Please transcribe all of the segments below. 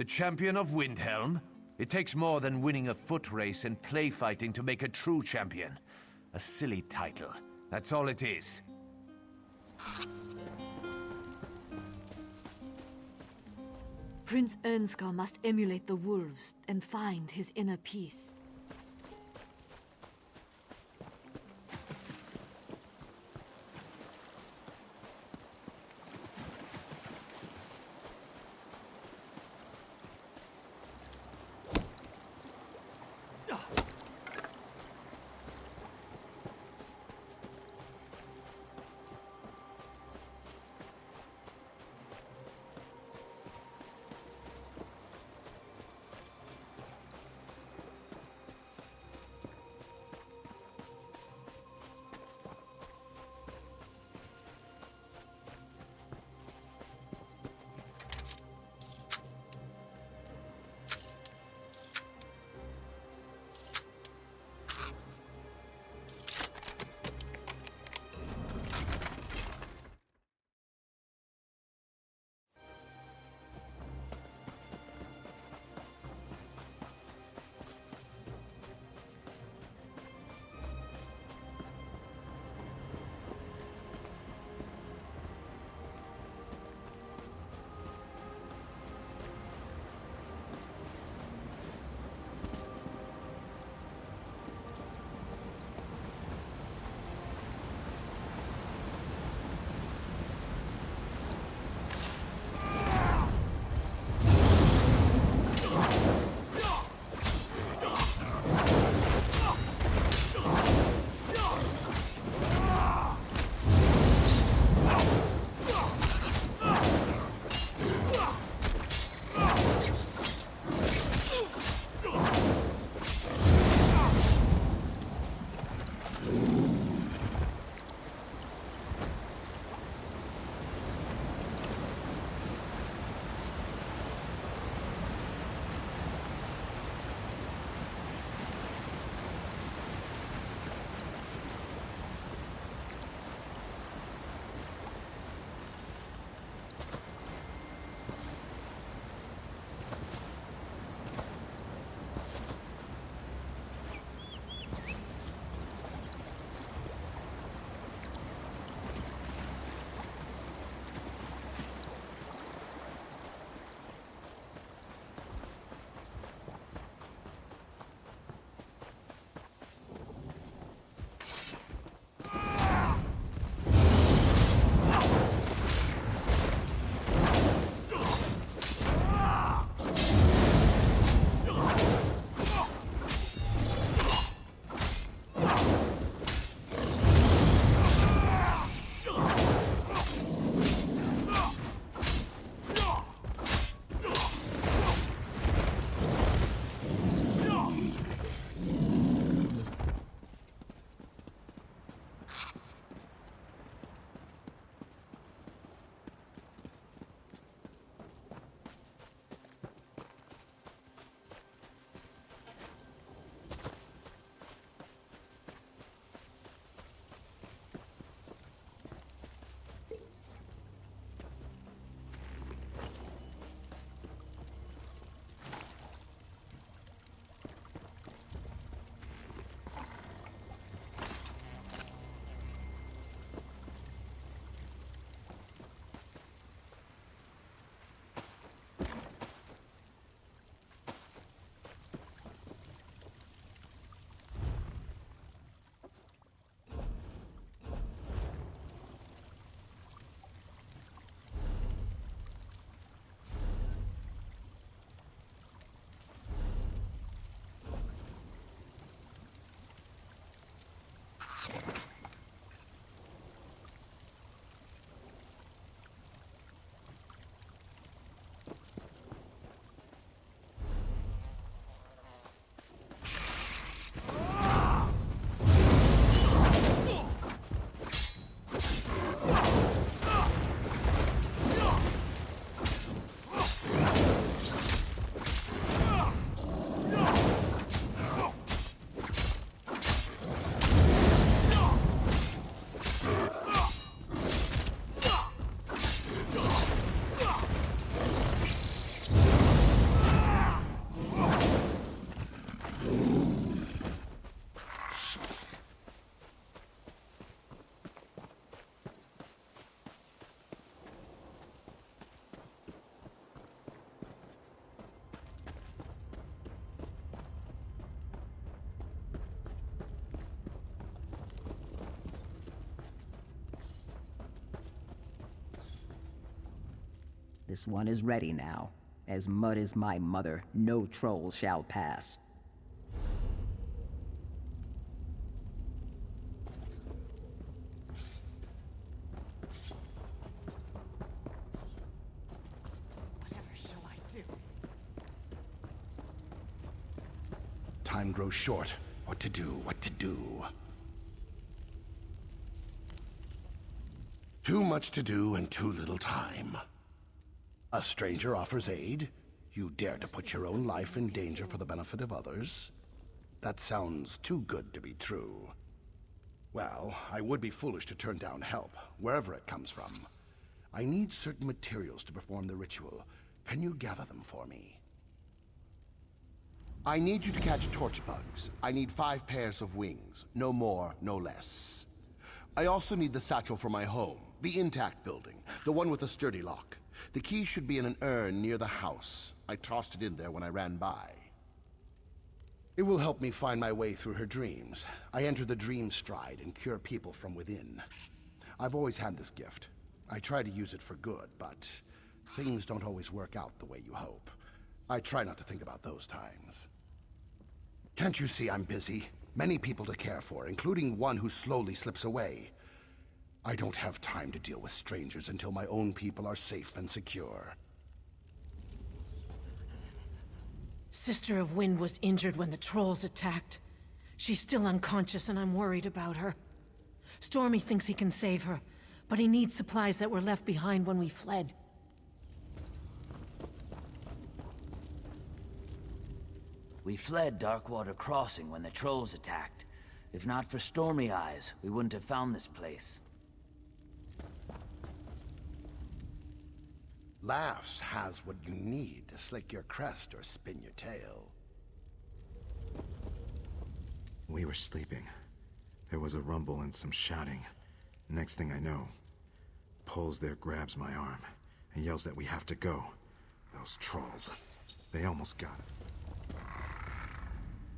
The champion of Windhelm? It takes more than winning a foot race and play fighting to make a true champion. A silly title. That's all it is. Prince Ernskar must emulate the wolves and find his inner peace. This one is ready now. As mud as my mother, no troll shall pass. Whatever shall I do? Time grows short. What to do, what to do. Too much to do and too little time. A stranger offers aid. You dare to put your own life in danger for the benefit of others? That sounds too good to be true. Well, I would be foolish to turn down help, wherever it comes from. I need certain materials to perform the ritual. Can you gather them for me? I need you to catch torch bugs. I need 5 pairs of wings. No more, no less. I also need the satchel for my home. The intact building. The one with a sturdy lock. The key should be in an urn near the house. I tossed it in there when I ran by. It will help me find my way through her dreams. I enter the dream stride and cure people from within. I've always had this gift. I try to use it for good, but things don't always work out the way you hope. I try not to think about those times. Can't you see I'm busy? Many people to care for, including one who slowly slips away. I don't have time to deal with strangers until my own people are safe and secure. Sister of Wind was injured when the trolls attacked. She's still unconscious and I'm worried about her. Stormy thinks he can save her, but he needs supplies that were left behind when we fled. We fled Darkwater Crossing when the trolls attacked. If not for Stormy Eyes, we wouldn't have found this place. Laughs has what you need to slick your crest or spin your tail. We were sleeping. There was a rumble and some shouting. Next thing I know, Pole's there grabs my arm and yells that we have to go. Those trolls. They almost got it.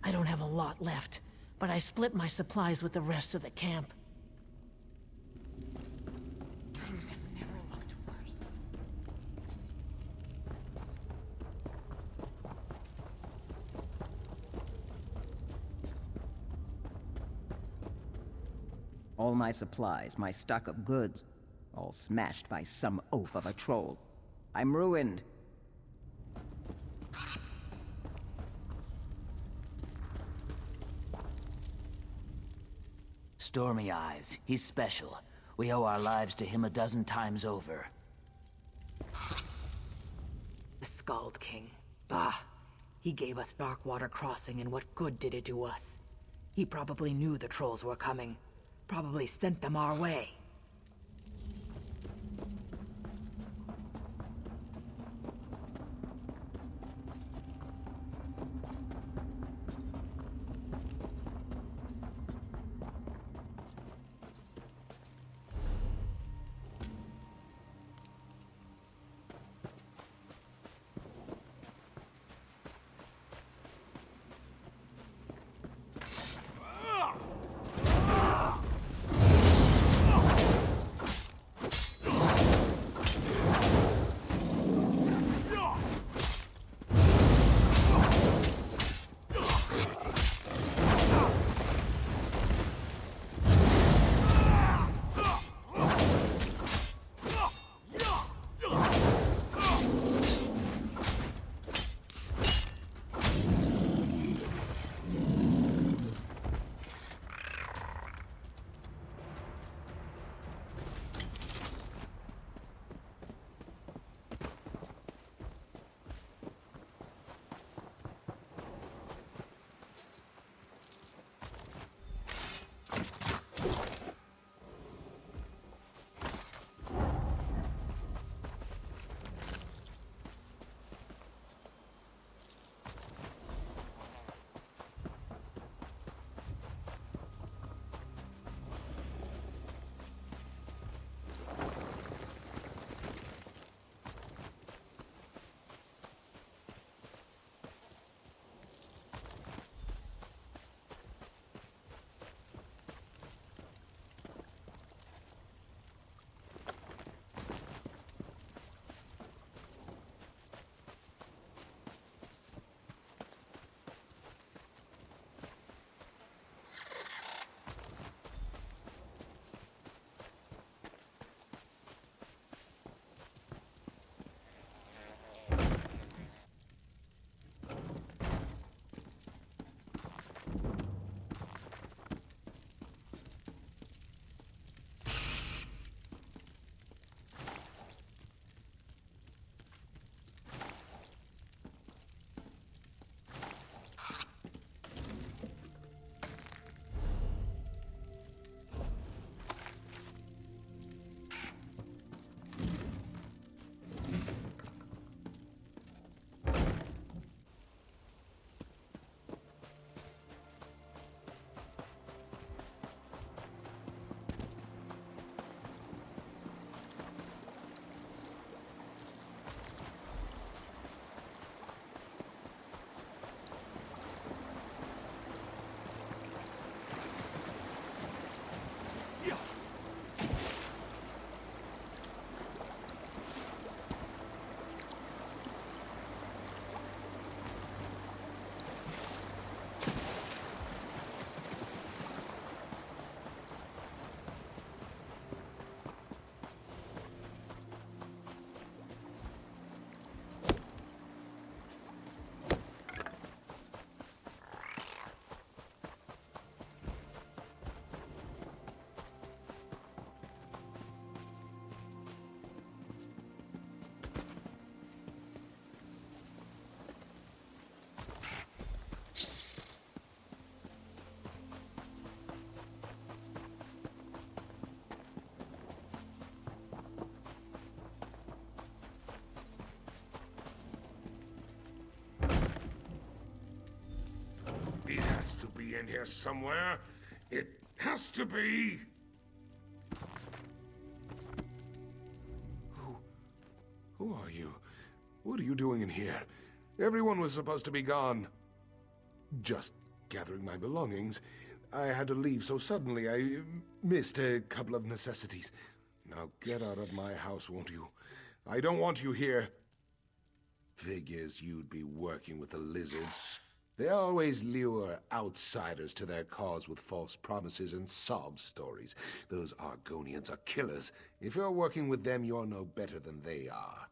I don't have a lot left, but I split my supplies with the rest of the camp. Things have never looked worse. All my supplies, my stock of goods, all smashed by some oaf of a troll. I'm ruined. Stormy Eyes. He's special. We owe our lives to him 12 times over. The Scald King. Bah! He gave us Darkwater Crossing, and what good did it do us? He probably knew the trolls were coming. Probably sent them our way. to be in here somewhere. It has to be. Who are you? What are you doing in here? Everyone was supposed to be gone. Just gathering my belongings. I had to leave so suddenly I missed a couple of necessities. Now get out of my house, won't you? I don't want you here. Figures you'd be working with the lizards. They always lure outsiders to their cause with false promises and sob stories. Those Argonians are killers. If you're working with them, you're no better than they are.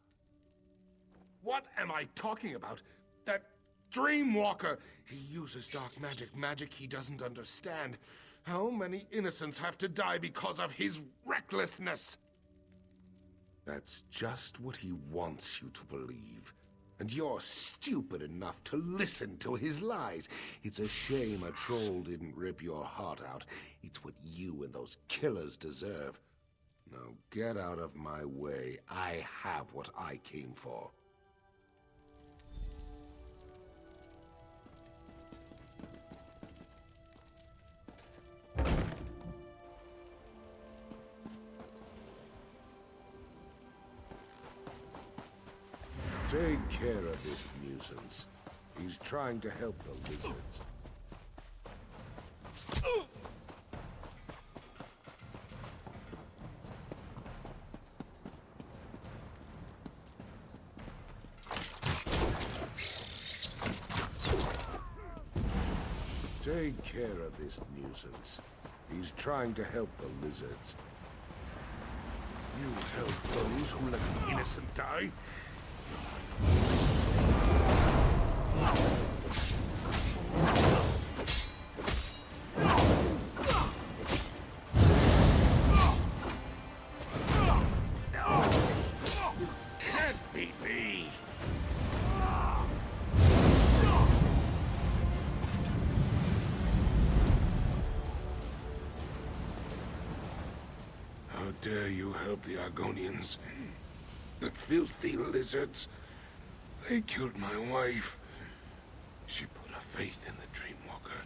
What am I talking about? That Dreamwalker! He uses dark magic, magic he doesn't understand. How many innocents have to die because of his recklessness? That's just what he wants you to believe. And you're stupid enough to listen to his lies. It's a shame a troll didn't rip your heart out. It's what you and those killers deserve. Now get out of my way. I have what I came for. Take care of this nuisance. He's trying to help the lizards. Take care of this nuisance. He's trying to help the lizards. You help those who let the innocent die? Can't beat me! How dare you help the Argonians? The filthy lizards. They killed my wife. She put her faith in the Dreamwalker.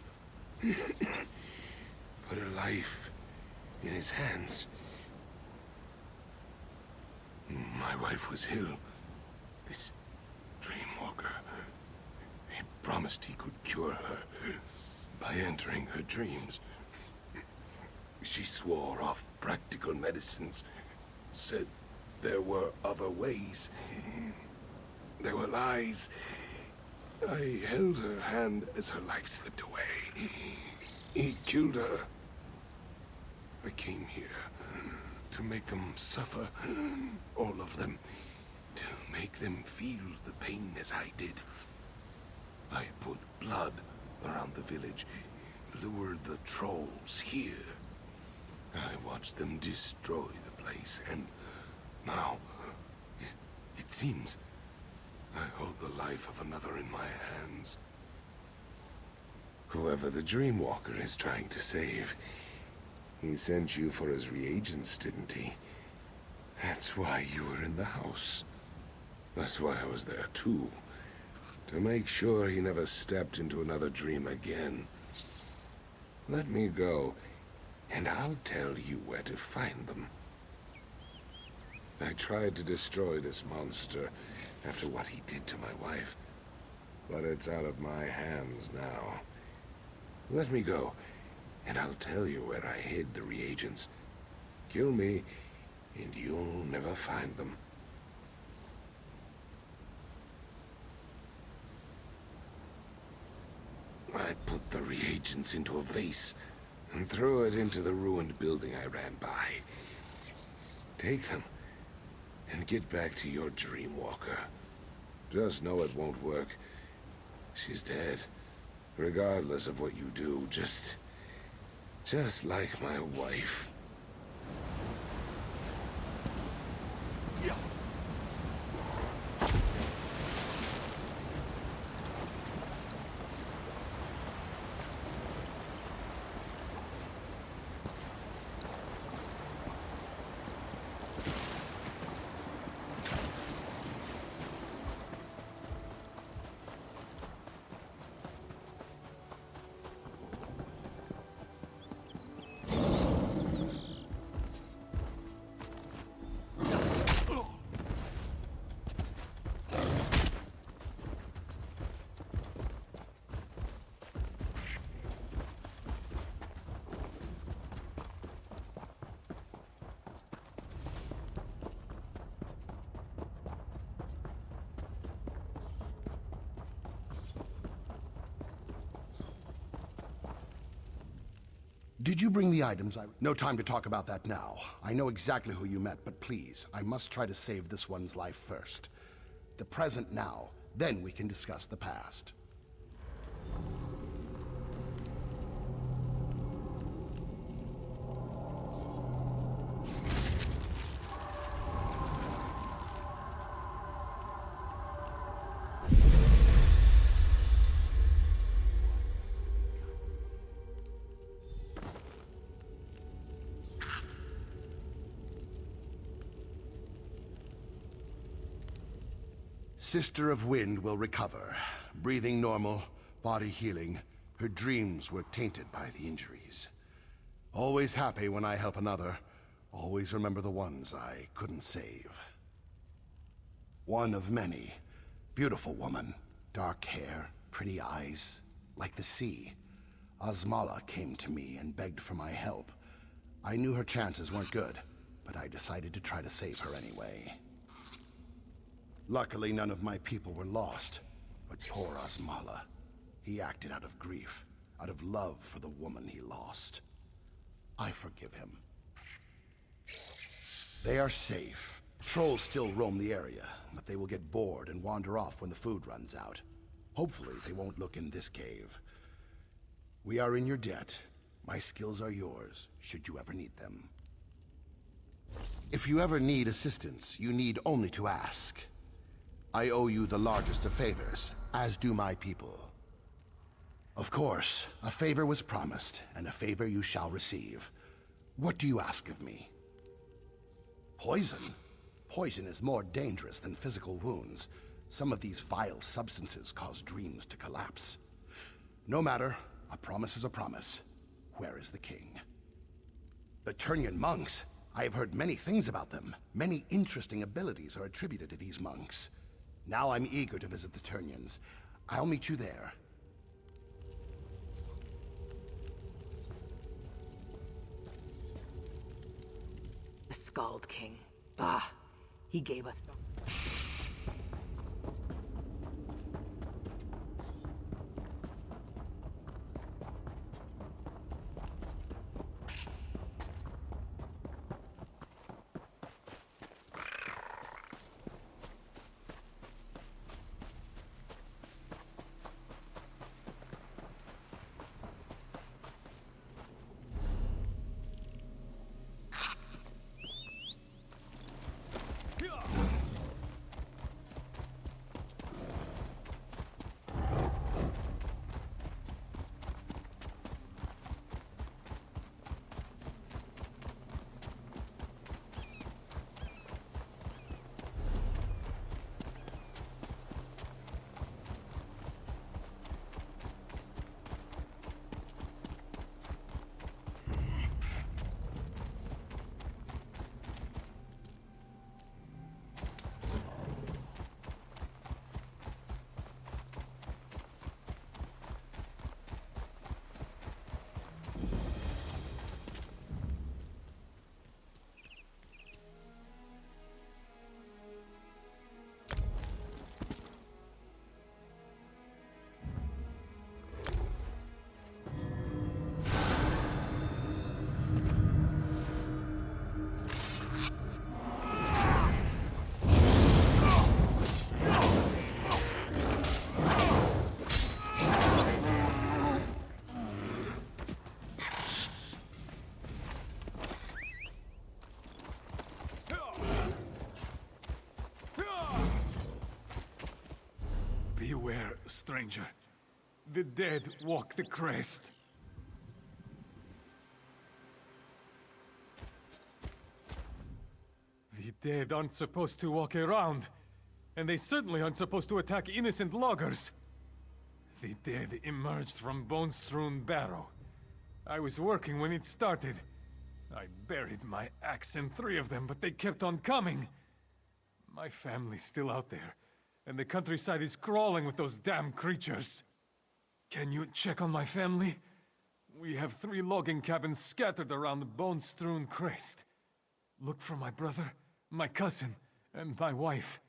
Put her life in his hands. My wife was ill. This Dreamwalker, he promised he could cure her by entering her dreams. She swore off practical medicines, said there were other ways. There were lies. I held her hand as her life slipped away. He killed her. I came here to make them suffer, all of them. To make them feel the pain as I did. I put blood around the village, lured the trolls here. I watched them destroy the place, and now it seems I hold the life of another in my hands. Whoever the Dreamwalker is trying to save, he sent you for his reagents, didn't he? That's why you were in the house. That's why I was there too. To make sure he never stepped into another dream again. Let me go, and I'll tell you where to find them. I tried to destroy this monster after what he did to my wife, but it's out of my hands now. Let me go, and I'll tell you where I hid the reagents. Kill me, and you'll never find them. I put the reagents into a vase and threw it into the ruined building I ran by. Take them and get back to your Dreamwalker. Just know it won't work. She's dead. Regardless of what you do, just like my wife. Did you bring the items No time to talk about that now. I know exactly who you met, but please, I must try to save this one's life first. The present now, then we can discuss the past. Sister of Wind will recover. Breathing normal, body healing. Her dreams were tainted by the injuries. Always happy when I help another. Always remember the ones I couldn't save. One of many. Beautiful woman. Dark hair, pretty eyes, like the sea. Osmala came to me and begged for my help. I knew her chances weren't good, but I decided to try to save her anyway. Luckily, none of my people were lost. But poor Osmala. He acted out of grief, out of love for the woman he lost. I forgive him. They are safe. Trolls still roam the area, but they will get bored and wander off when the food runs out. Hopefully, they won't look in this cave. We are in your debt. My skills are yours, should you ever need them. If you ever need assistance, you need only to ask. I owe you the largest of favors, as do my people. Of course, a favor was promised, and a favor you shall receive. What do you ask of me? Poison? Poison is more dangerous than physical wounds. Some of these vile substances cause dreams to collapse. No matter, a promise is a promise. Where is the king? The Turnian monks? I have heard many things about them. Many interesting abilities are attributed to these monks. Now I'm eager to visit the Turnians. I'll meet you there. The Scald King. Bah! He gave us... Beware, stranger. The dead walk the crest. The dead aren't supposed to walk around. And they certainly aren't supposed to attack innocent loggers. The dead emerged from bone-strewn barrow. I was working when it started. I buried my axe and 3 of them, but they kept on coming. My family's still out there. And the countryside is crawling with those damn creatures. Can you check on my family? We have 3 logging cabins scattered around the bone-strewn crest. Look for my brother, my cousin, and my wife.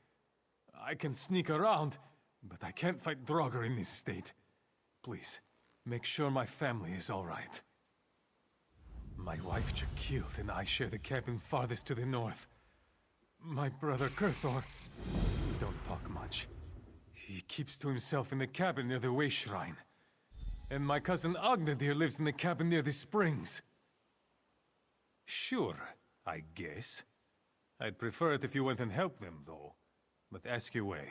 I can sneak around, but I can't fight Дроган in this state. Please, make sure my family is all right. My wife just killed, and I share the cabin farthest to the north. My brother Kurthor, we don't talk much. He keeps to himself in the cabin near the Way Shrine. And my cousin Agnadir lives in the cabin near the springs. Sure, I guess. I'd prefer it if you went and helped them, though. But ask your way.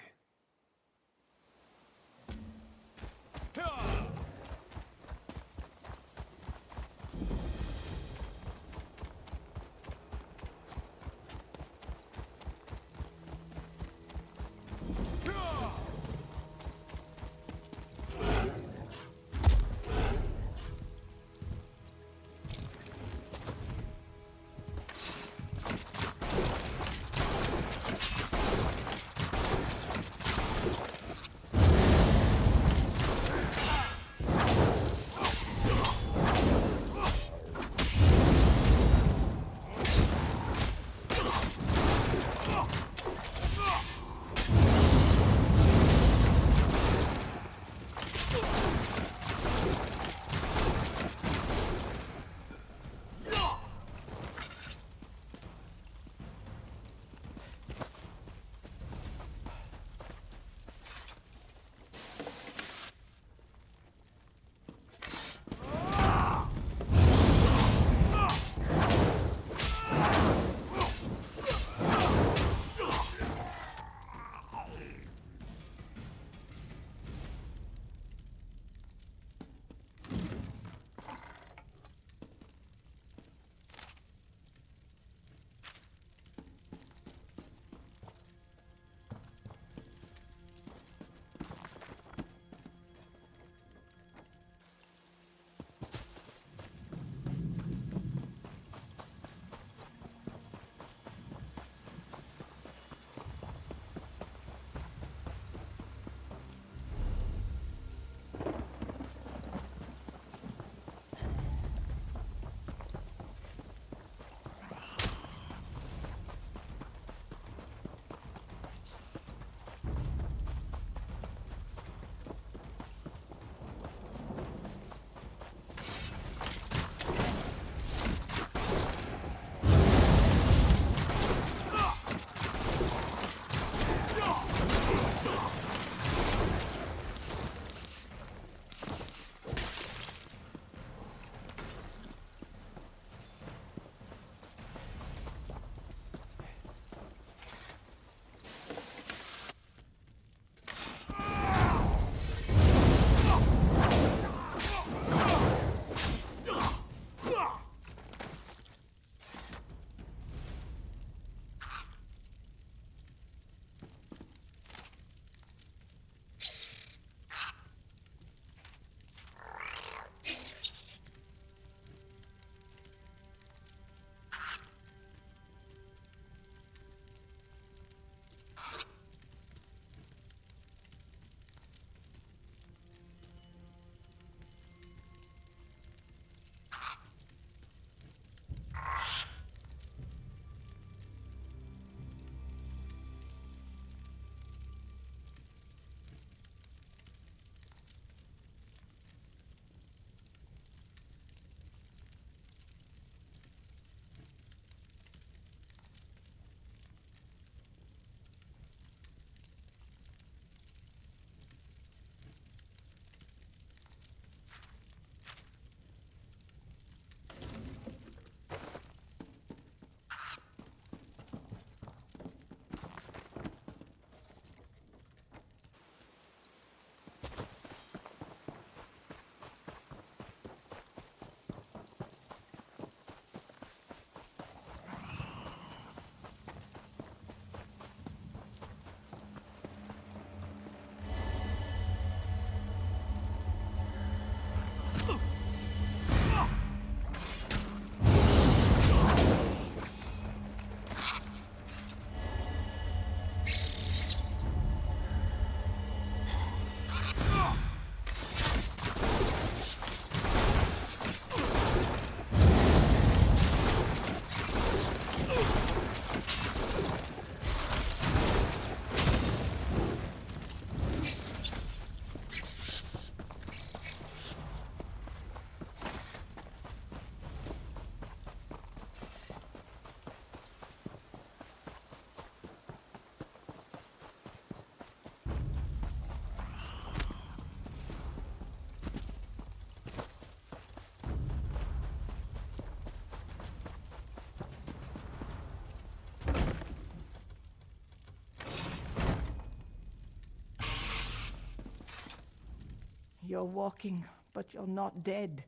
You're walking, but you're not dead.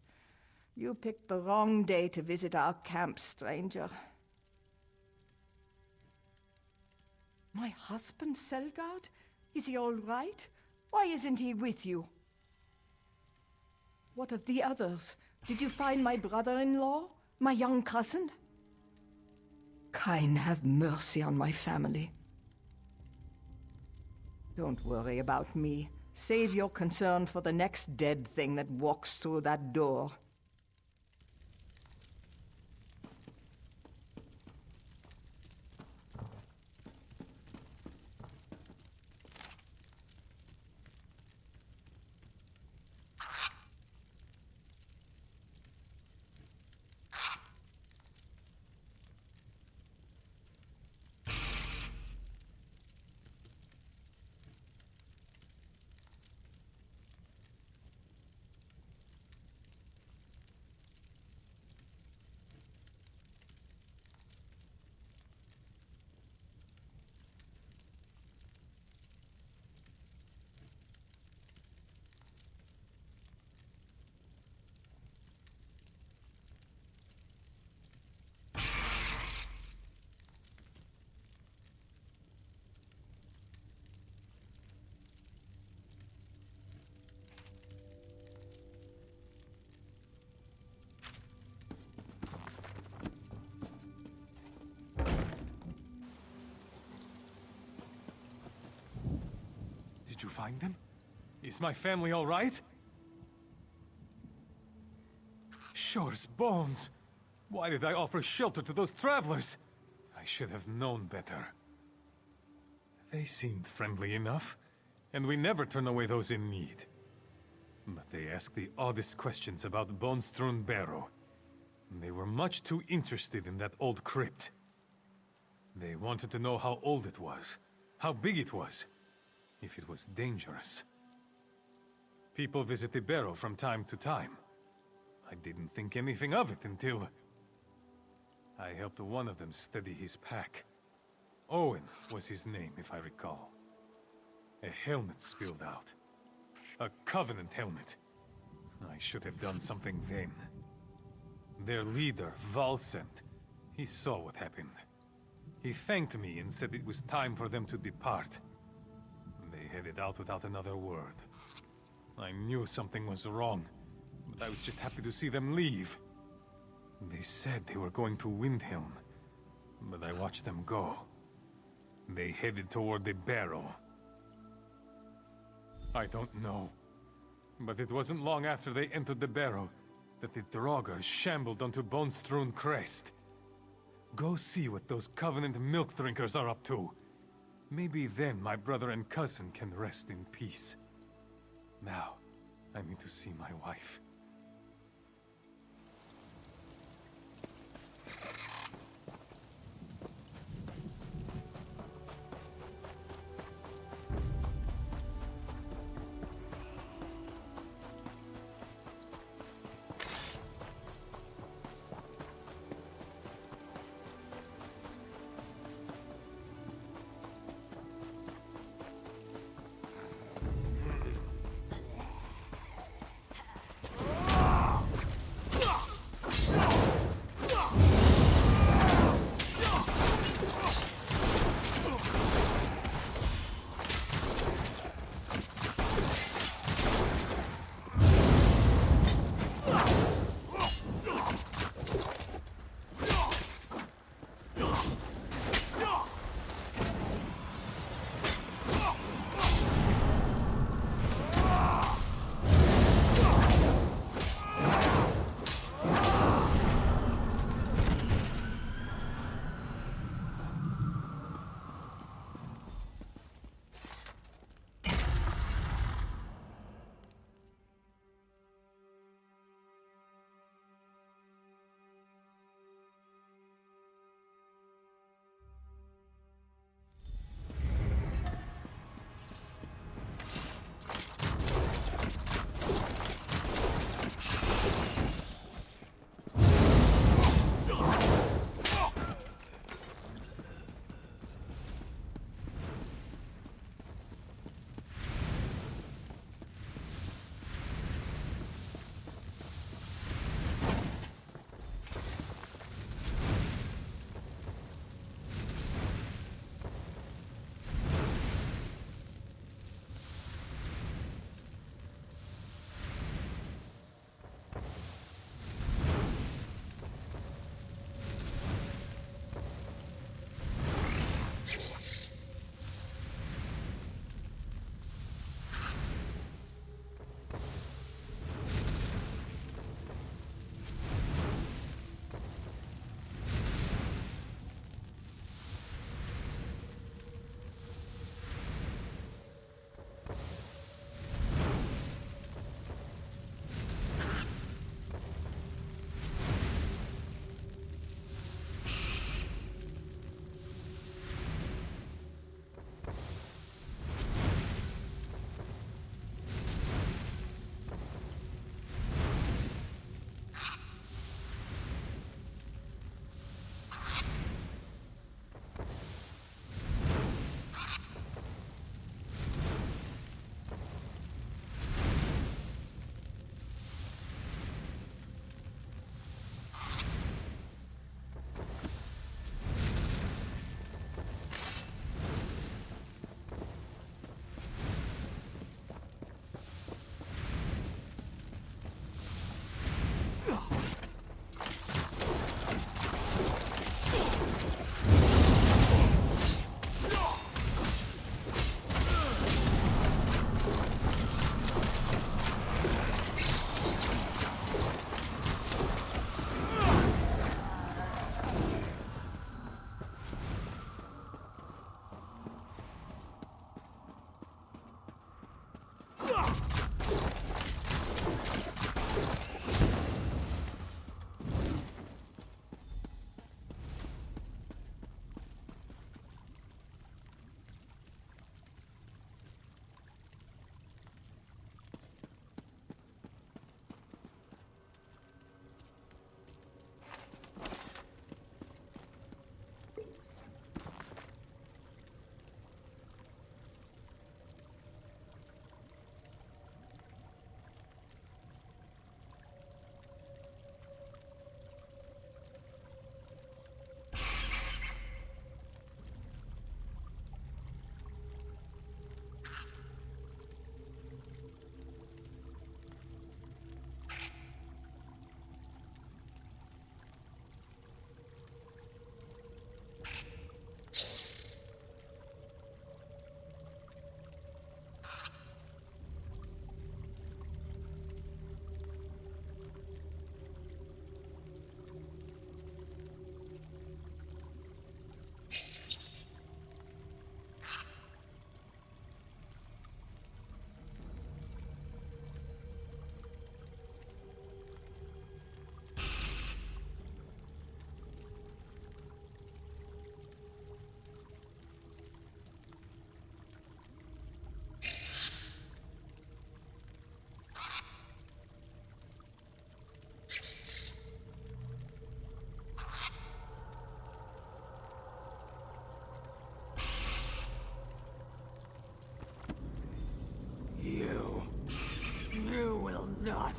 You picked the wrong day to visit our camp, stranger. My husband, Selgard? Is he all right? Why isn't he with you? What of the others? Did you find my brother-in-law? My young cousin? Kain, have mercy on my family. Don't worry about me. Save your concern for the next dead thing that walks through that door. Did you find them? Is my family all right? Shore's bones! Why did I offer shelter to those travelers? I should have known better. They seemed friendly enough, and we never turn away those in need. But they asked the oddest questions about Bone-strewn Barrow. They were much too interested in that old crypt. They wanted to know how old it was, how big it was, if it was dangerous. People visit the barrow from time to time. I didn't think anything of it until... I helped one of them steady his pack. Owen was his name, if I recall. A helmet spilled out. A Covenant helmet. I should have done something then. Their leader, Valsent, he saw what happened. He thanked me and said it was time for them to depart. They headed out without another word. I knew something was wrong, but I was just happy to see them leave. They said they were going to Windhelm, but I watched them go. They headed toward the barrow. I don't know, but it wasn't long after they entered the barrow that the Draugrs shambled onto Bone-strewn Crest. Go see what those Covenant milk drinkers are up to. Maybe then my brother and cousin can rest in peace. Now, I need to see my wife.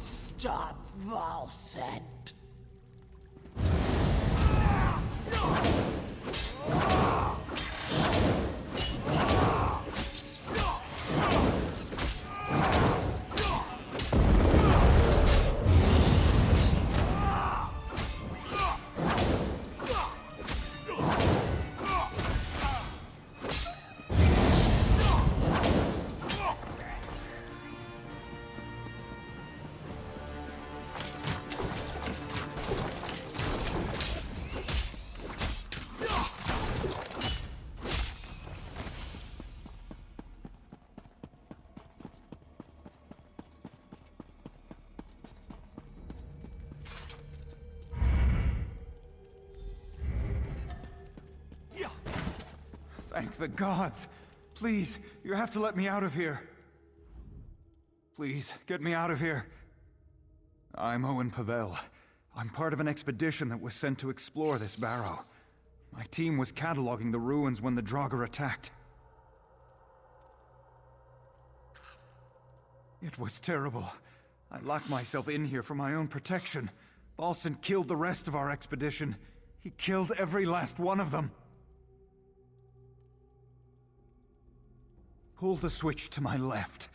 Stop, Volsent. Thank the gods! Please, you have to let me out of here. Please, get me out of here. I'm Owen Pavel. I'm part of an expedition that was sent to explore this barrow. My team was cataloging the ruins when the Draugr attacked. It was terrible. I locked myself in here for my own protection. Volsent killed the rest of our expedition. He killed every last one of them. Pull the switch to my left.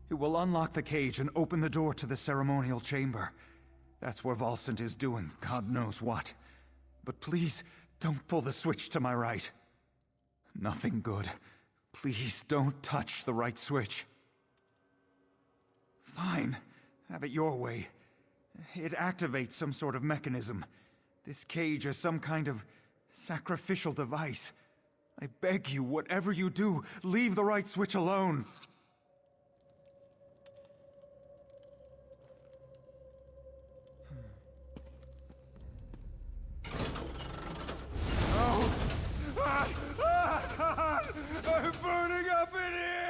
It will unlock the cage and open the door to the ceremonial chamber. That's where Volsent is doing God knows what. But please, don't pull the switch to my right. Nothing good. Please don't touch the right switch. Fine. Have it your way. It activates some sort of mechanism. This cage is some kind of sacrificial device. I beg you, whatever you do, leave the right switch alone. Oh! I'm burning up in here!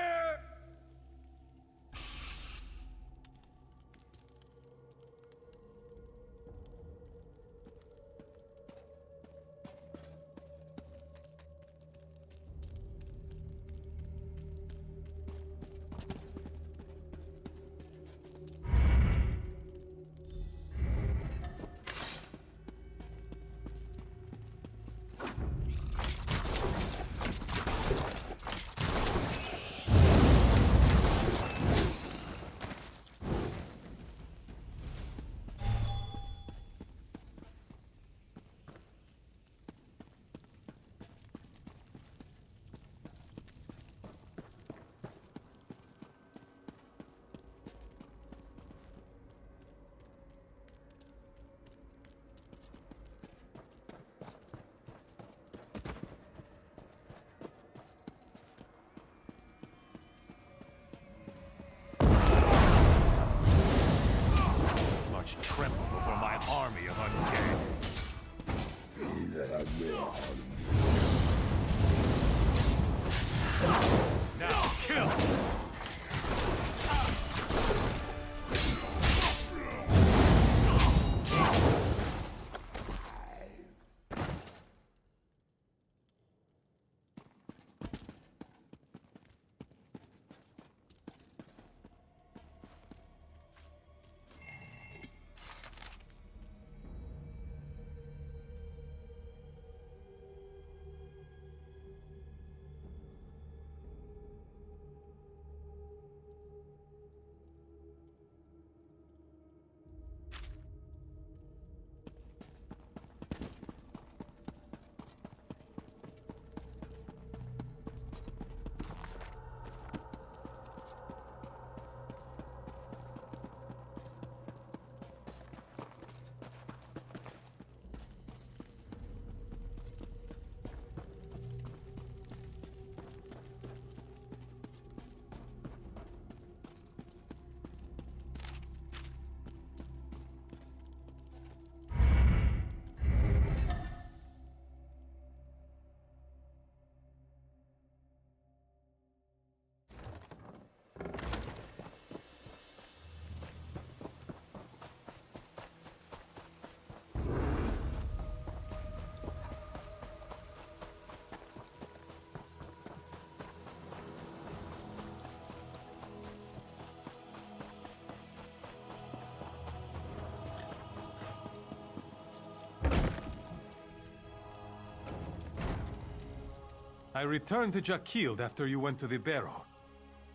I returned to Jakilde after you went to the barrow.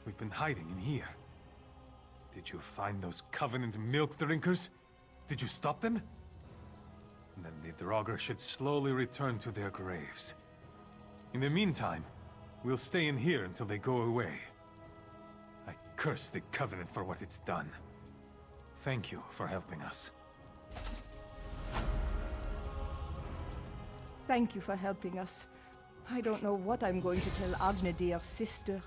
We've been hiding in here. Did you find those Covenant milk drinkers? Did you stop them? Then the Draugr should slowly return to their graves. In the meantime, we'll stay in here until they go away. I curse the Covenant for what it's done. Thank you for helping us. Thank you for helping us. I don't know what I'm going to tell Agnedir's sister.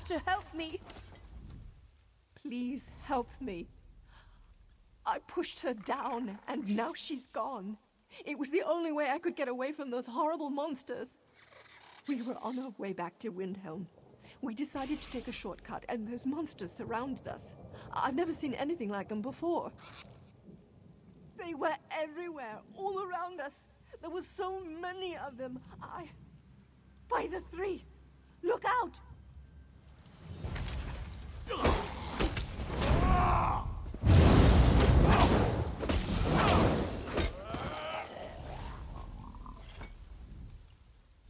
to help me. Please help me. I pushed her down, and now she's gone. It was the only way I could get away from those horrible monsters. We were on our way back to Windhelm. We decided to take a shortcut, and those monsters surrounded us. I've never seen anything like them before. They were everywhere, all around us. There were so many of them. By the three! Look out!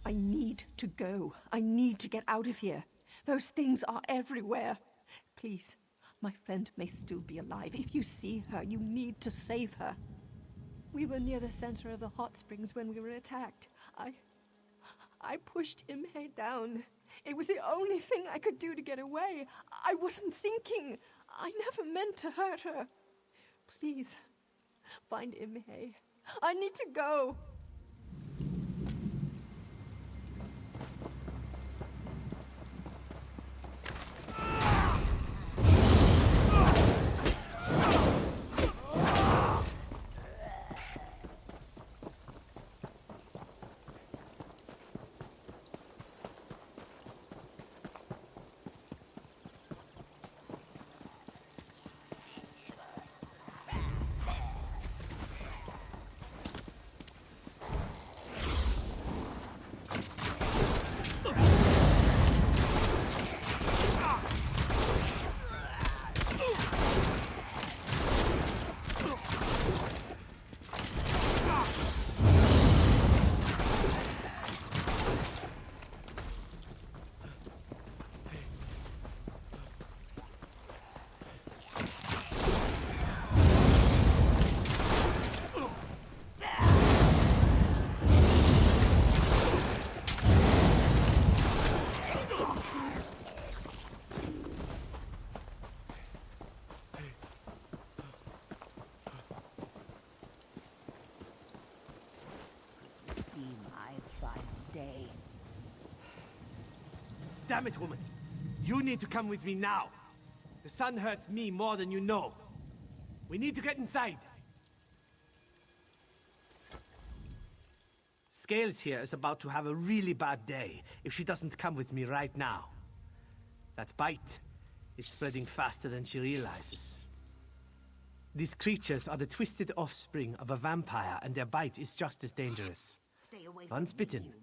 I need to go. I need to get out of here. Those things are everywhere. Please, my friend may still be alive. If you see her, you need to save her. We were near the center of the hot springs when we were attacked. I pushed Imhe down. It was the only thing I could do to get away. I wasn't thinking. I never meant to hurt her. Please, find Imhe. I need to go. Damn it, woman. You need to come with me now. The sun hurts me more than you know. We need to get inside. Scales here is about to have a really bad day if she doesn't come with me right now. That bite is spreading faster than she realizes. These creatures are the twisted offspring of a vampire, and their bite is just as dangerous. Once bitten,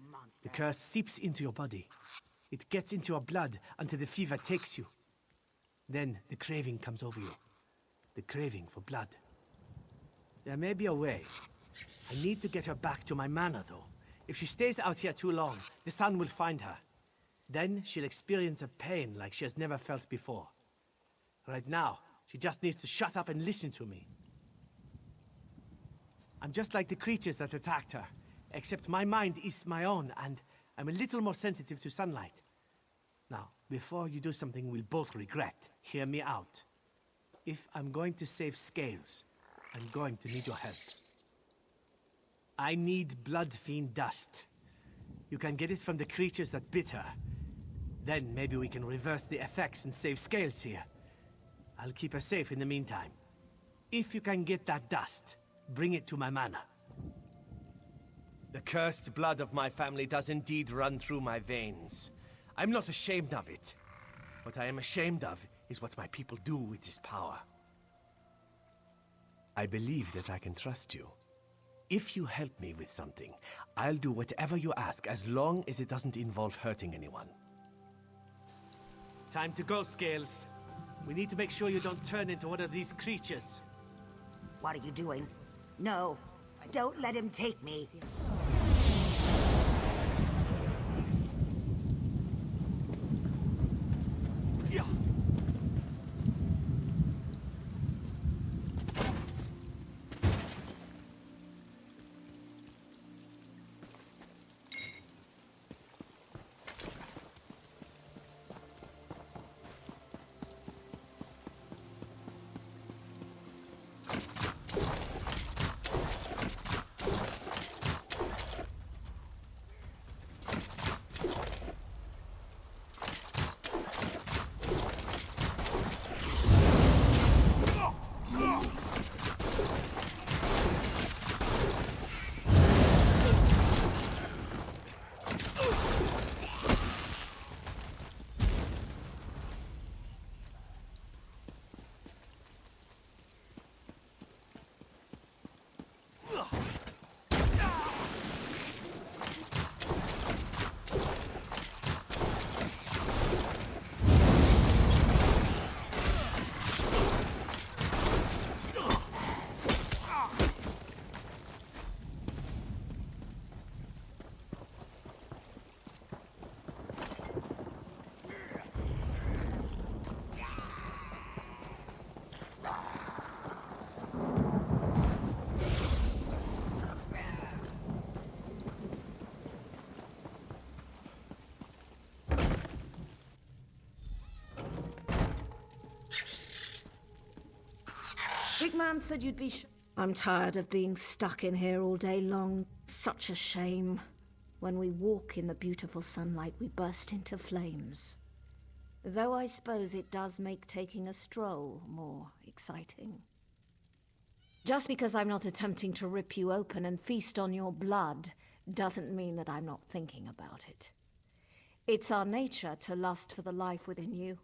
the curse seeps into your body. It gets into your blood until the fever takes you. Then the craving comes over you. The craving for blood. There may be a way. I need to get her back to my manor, though. If she stays out here too long, the sun will find her. Then she'll experience a pain like she has never felt before. Right now, she just needs to shut up and listen to me. I'm just like the creatures that attacked her, except my mind is my own, and I'm a little more sensitive to sunlight. Now, before you do something we'll both regret, hear me out. If I'm going to save Scales, I'm going to need your help. I need blood fiend dust. You can get it from the creatures that bit her. Then maybe we can reverse the effects and save Scales here. I'll keep her safe in the meantime. If you can get that dust, bring it to my manor. The cursed blood of my family does indeed run through my veins. I'm not ashamed of it. What I am ashamed of is what my people do with this power. I believe that I can trust you. If you help me with something, I'll do whatever you ask, as long as it doesn't involve hurting anyone. Time to go, Scales. We need to make sure you don't turn into one of these creatures. What are you doing? No, don't let him take me. Great man said you'd be I'm tired of being stuck in here all day long. Such a shame. When we walk in the beautiful sunlight, we burst into flames. Though I suppose it does make taking a stroll more exciting. Just because I'm not attempting to rip you open and feast on your blood doesn't mean that I'm not thinking about it. It's our nature to lust for the life within you.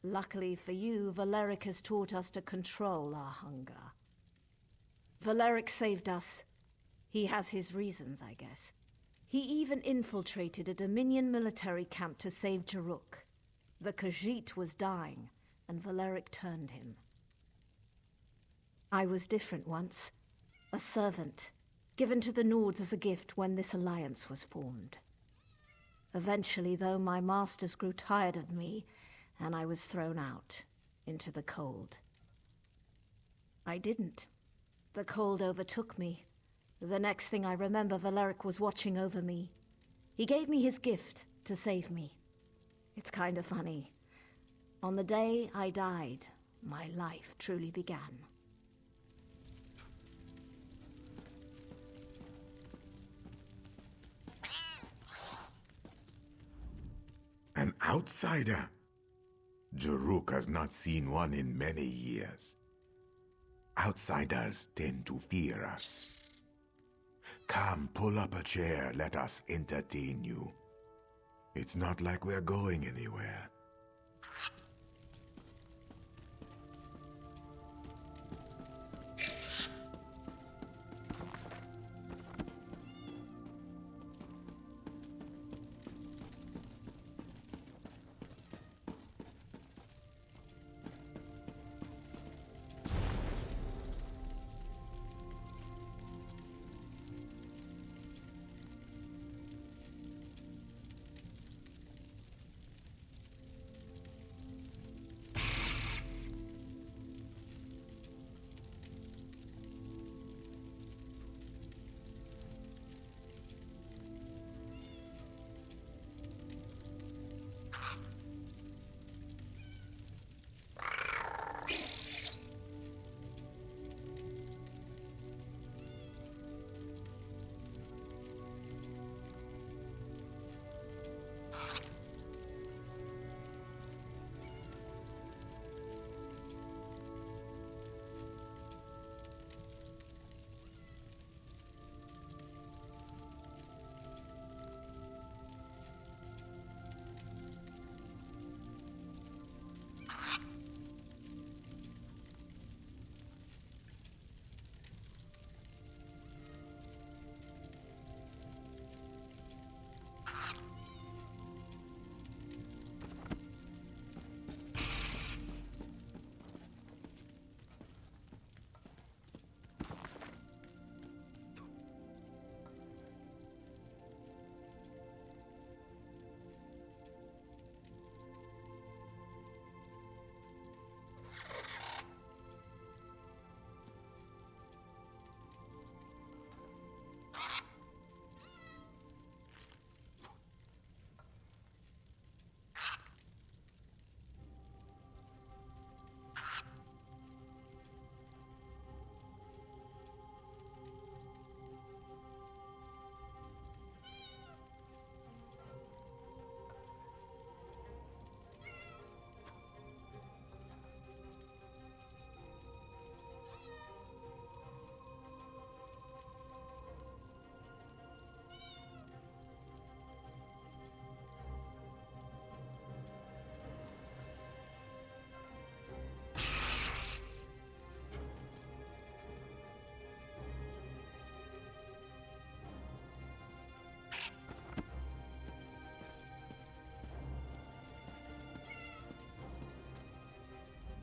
Luckily for you, Valeric has taught us to control our hunger. Valeric saved us. He has his reasons, I guess. He even infiltrated a Dominion military camp to save Jaruk. The Khajiit was dying, and Valeric turned him. I was different once. A servant, given to the Nords as a gift when this alliance was formed. Eventually, though, my masters grew tired of me, and I was thrown out into the cold. I didn't. The cold overtook me. The next thing I remember, Valeric was watching over me. He gave me his gift to save me. It's kind of funny. On the day I died, my life truly began. An outsider? Jaruk has not seen one in many years. Outsiders tend to fear us. Come, pull up a chair, let us entertain you. It's not like we're going anywhere.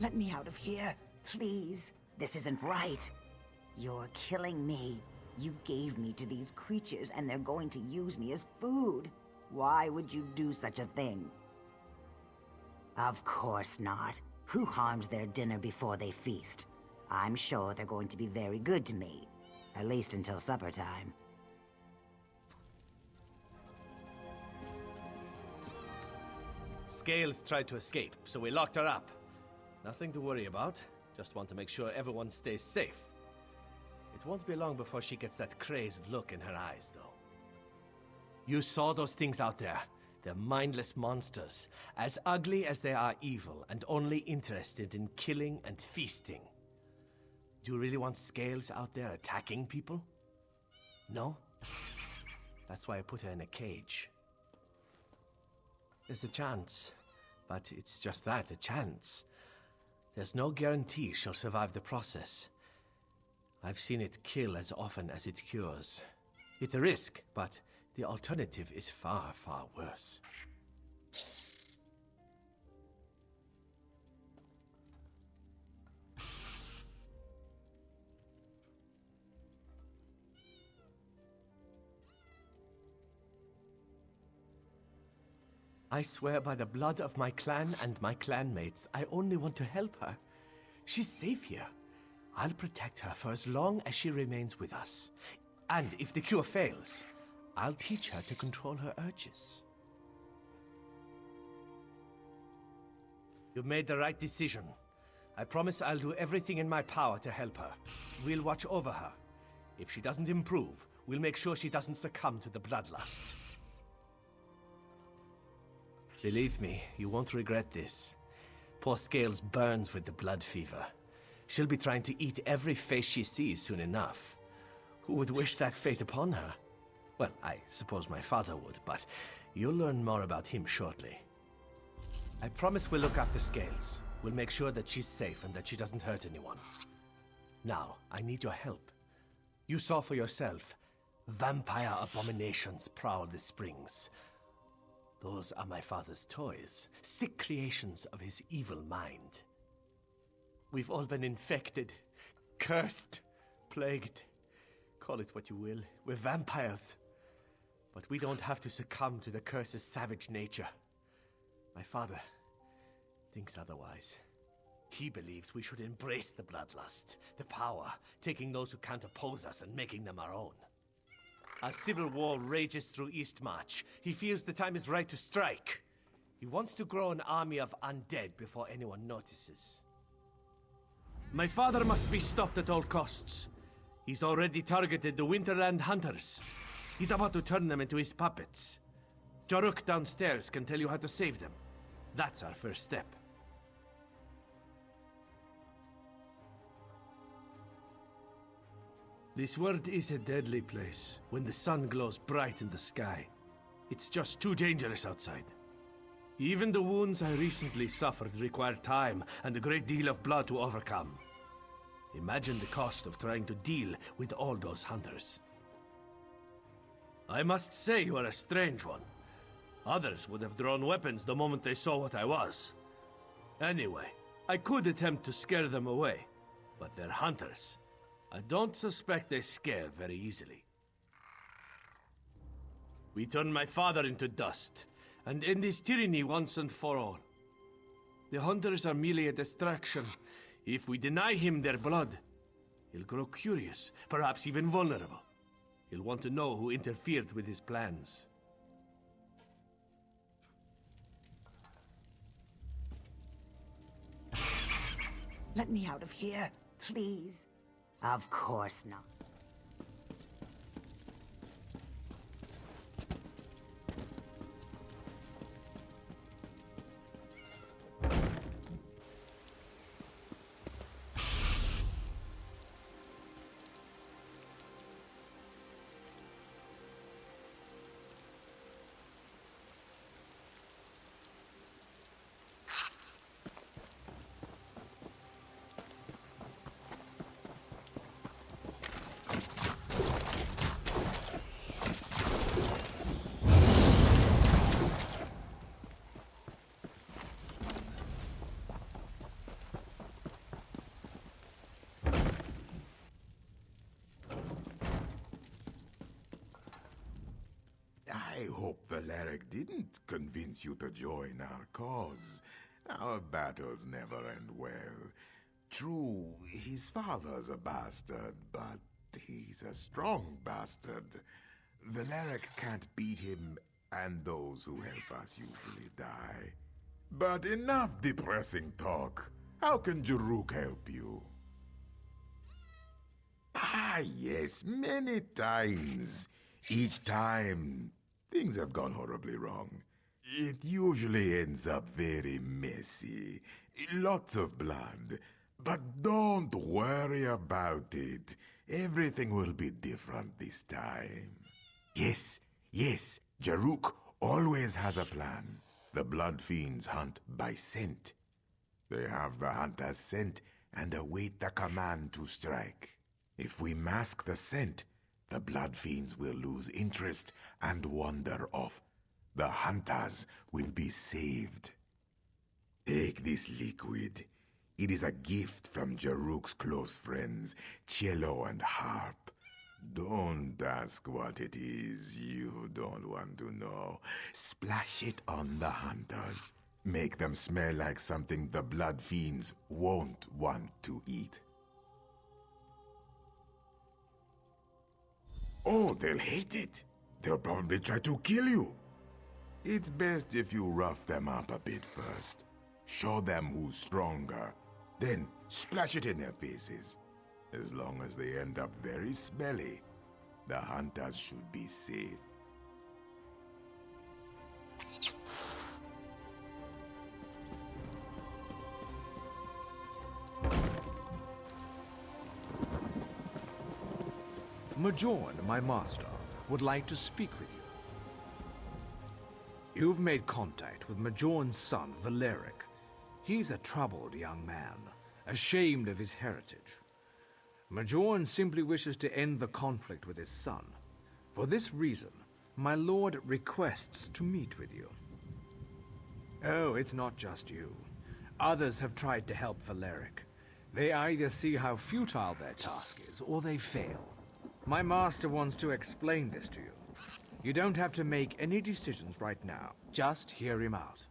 Let me out of here, please. This isn't right. You're killing me. You gave me to these creatures, and they're going to use me as food. Why would you do such a thing? Of course not. Who harms their dinner before they feast? I'm sure they're going to be very good to me. At least until supper time. Scales tried to escape, so we locked her up. Nothing to worry about. Just want to make sure everyone stays safe. It won't be long before she gets that crazed look in her eyes, though. You saw those things out there. They're mindless monsters, as ugly as they are evil, and only interested in killing and feasting. Do you really want scales out there attacking people? No? That's why I put her in a cage. There's a chance, but it's just that, a chance. There's no guarantee she'll survive the process. I've seen it kill as often as it cures. It's a risk, but the alternative is far, far worse. I swear by the blood of my clan and my clanmates, I only want to help her. She's safe here. I'll protect her for as long as she remains with us. And if the cure fails, I'll teach her to control her urges. You made the right decision. I promise I'll do everything in my power to help her. We'll watch over her. If she doesn't improve, we'll make sure she doesn't succumb to the bloodlust. Believe me, you won't regret this. Poor Scales burns with the blood fever. She'll be trying to eat every face she sees soon enough. Who would wish that fate upon her? Well, I suppose my father would, but you'll learn more about him shortly. I promise we'll look after Scales. We'll make sure that she's safe and that she doesn't hurt anyone. Now, I need your help. You saw for yourself. Vampire abominations prowl the springs. Those are my father's toys, sick creations of his evil mind. We've all been infected, cursed, plagued. Call it what you will. We're vampires. But we don't have to succumb to the curse's savage nature. My father thinks otherwise. He believes we should embrace the bloodlust, the power, taking those who can't oppose us and making them our own. As civil war rages through Eastmarch, he feels the time is right to strike. He wants to grow an army of undead before anyone notices. My father must be stopped at all costs. He's already targeted the Winterland hunters. He's about to turn them into his puppets. Joruk downstairs can tell you how to save them. That's our first step. This world is a deadly place when the sun glows bright in the sky. It's just too dangerous outside. Even the wounds I recently suffered require time and a great deal of blood to overcome. Imagine the cost of trying to deal with all those hunters. I must say you are a strange one. Others would have drawn weapons the moment they saw what I was. Anyway, I could attempt to scare them away, but they're hunters. I don't suspect they scare very easily. We turn my father into dust, and end his tyranny once and for all. The hunters are merely a distraction. If we deny him their blood, he'll grow curious, perhaps even vulnerable. He'll want to know who interfered with his plans. Let me out of here, please. Of course not. I hope Valeric didn't convince you to join our cause. Our battles never end well. True, his father's a bastard, but he's a strong bastard. Valeric can't beat him, and those who help us usually die. But enough depressing talk. How can Jaruk help you? Ah, yes, many times. Each time, things have gone horribly wrong. It usually ends up very messy. Lots of blood. But don't worry about it. Everything will be different this time. Yes, Jaruk always has a plan. The Blood Fiends hunt by scent. They have the hunter's scent and await the command to strike. If we mask the scent, the Blood Fiends will lose interest and wander off. The hunters will be saved. Take this liquid. It is a gift from Jaruk's close friends, Cello and Harp. Don't ask what it is. You don't want to know. Splash it on the hunters. Make them smell like something the Blood Fiends won't want to eat. Oh, they'll hate it. They'll probably try to kill you. It's best if you rough them up a bit first. Show them who's stronger. Then splash it in their faces. As long as they end up very smelly, the hunters should be safe. Majourn, my master, would like to speak with you. You've made contact with Majourn's son, Valeric. He's a troubled young man, ashamed of his heritage. Majourn simply wishes to end the conflict with his son. For this reason, my lord requests to meet with you. Oh, it's not just you. Others have tried to help Valeric. They either see how futile their task is, or they fail. My master wants to explain this to you. You don't have to make any decisions right now. Just hear him out.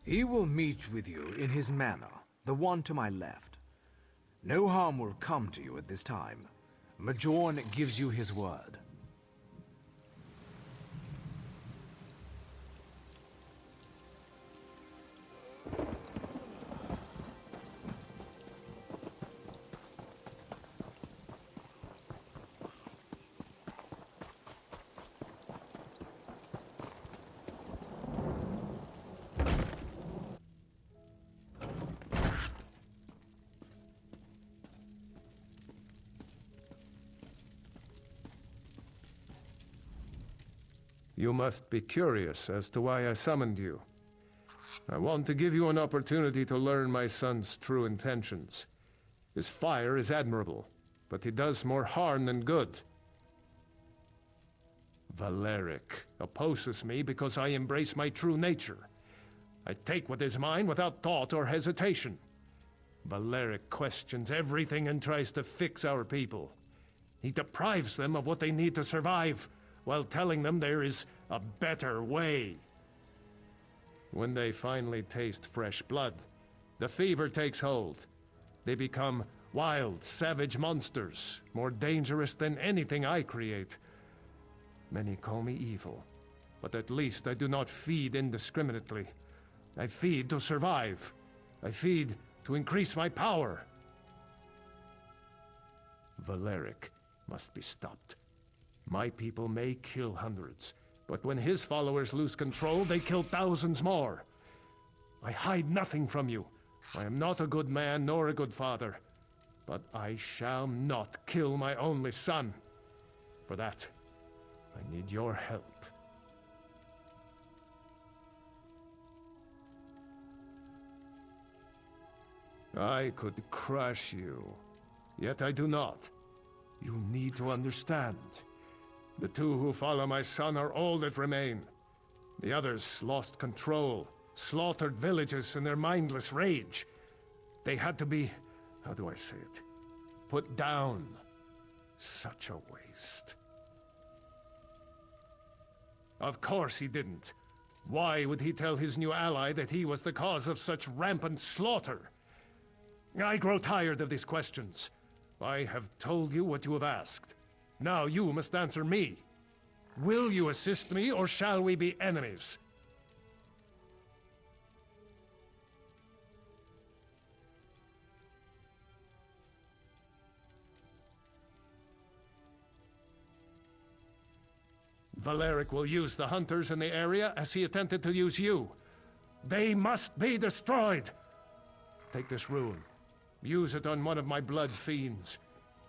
He will meet with you in his manor, the one to my left. No harm will come to you at this time. Majourn gives you his word. You must be curious as to why I summoned you. I want to give you an opportunity to learn my son's true intentions. His fire is admirable, but he does more harm than good. Valeric opposes me because I embrace my true nature. I take what is mine without thought or hesitation. Valeric questions everything and tries to fix our people. He deprives them of what they need to survive, while telling them there is a better way. When they finally taste fresh blood, the fever takes hold. They become wild, savage monsters, more dangerous than anything I create. Many call me evil, but at least I do not feed indiscriminately. I feed to survive. I feed to increase my power. Valeric must be stopped. My people may kill hundreds, but when his followers lose control, they kill thousands more. I hide nothing from you. I am not a good man nor a good father, but I shall not kill my only son. For that, I need your help. I could crush you, yet I do not. You need to understand. The two who follow my son are all that remain. The others lost control, slaughtered villages in their mindless rage. They had to be, how do I say it, put down. Such a waste. Of course he didn't. Why would he tell his new ally that he was the cause of such rampant slaughter? I grow tired of these questions. I have told you what you have asked. Now you must answer me. Will you assist me, or shall we be enemies? Valeric will use the hunters in the area as he attempted to use you. They must be destroyed! Take this rune. Use it on one of my blood fiends.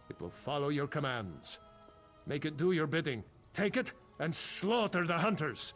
It will follow your commands. Make it do your bidding. Take it and slaughter the hunters!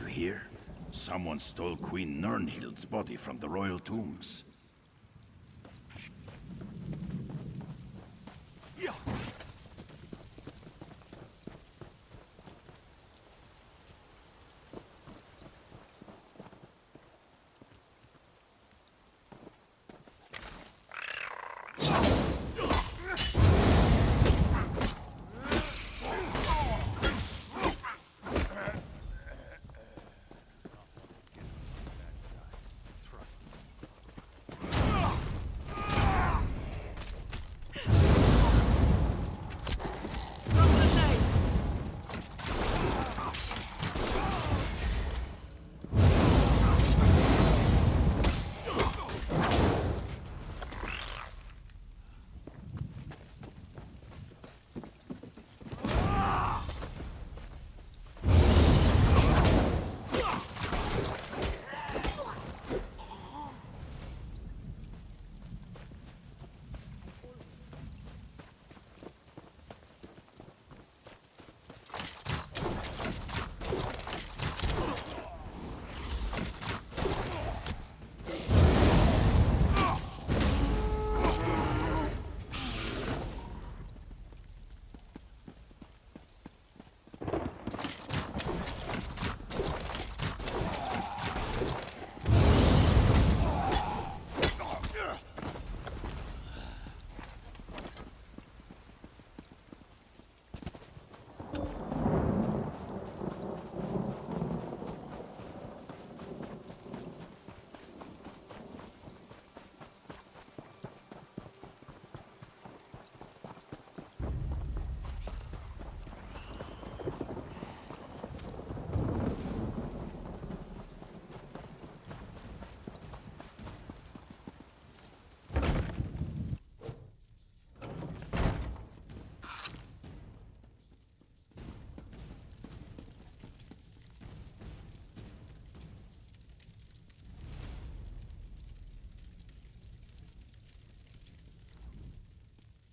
Here, someone stole Queen Nirnhild's body from the royal tombs.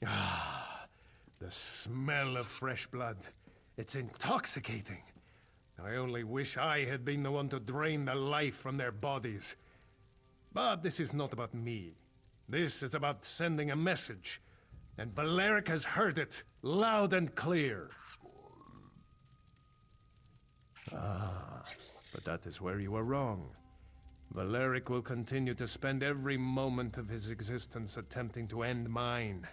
Ah, the smell of fresh blood. It's intoxicating. I only wish I had been the one to drain the life from their bodies. But this is not about me. This is about sending a message. And Valeric has heard it, loud and clear. Ah, but that is where you are wrong. Valeric will continue to spend every moment of his existence attempting to end mine.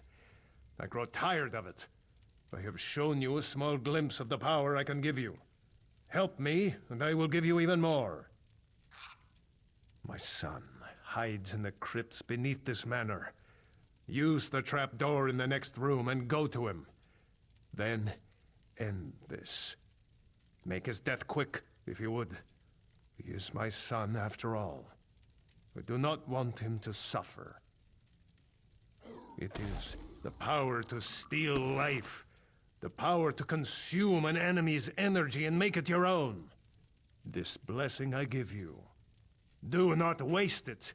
I grow tired of it. I have shown you a small glimpse of the power I can give you. Help me, and I will give you even more. My son hides in the crypts beneath this manor. Use the trapdoor in the next room and go to him. Then end this. Make his death quick, if you would. He is my son, after all. I do not want him to suffer. It is the power to steal life. The power to consume an enemy's energy and make it your own. This blessing I give you. Do not waste it.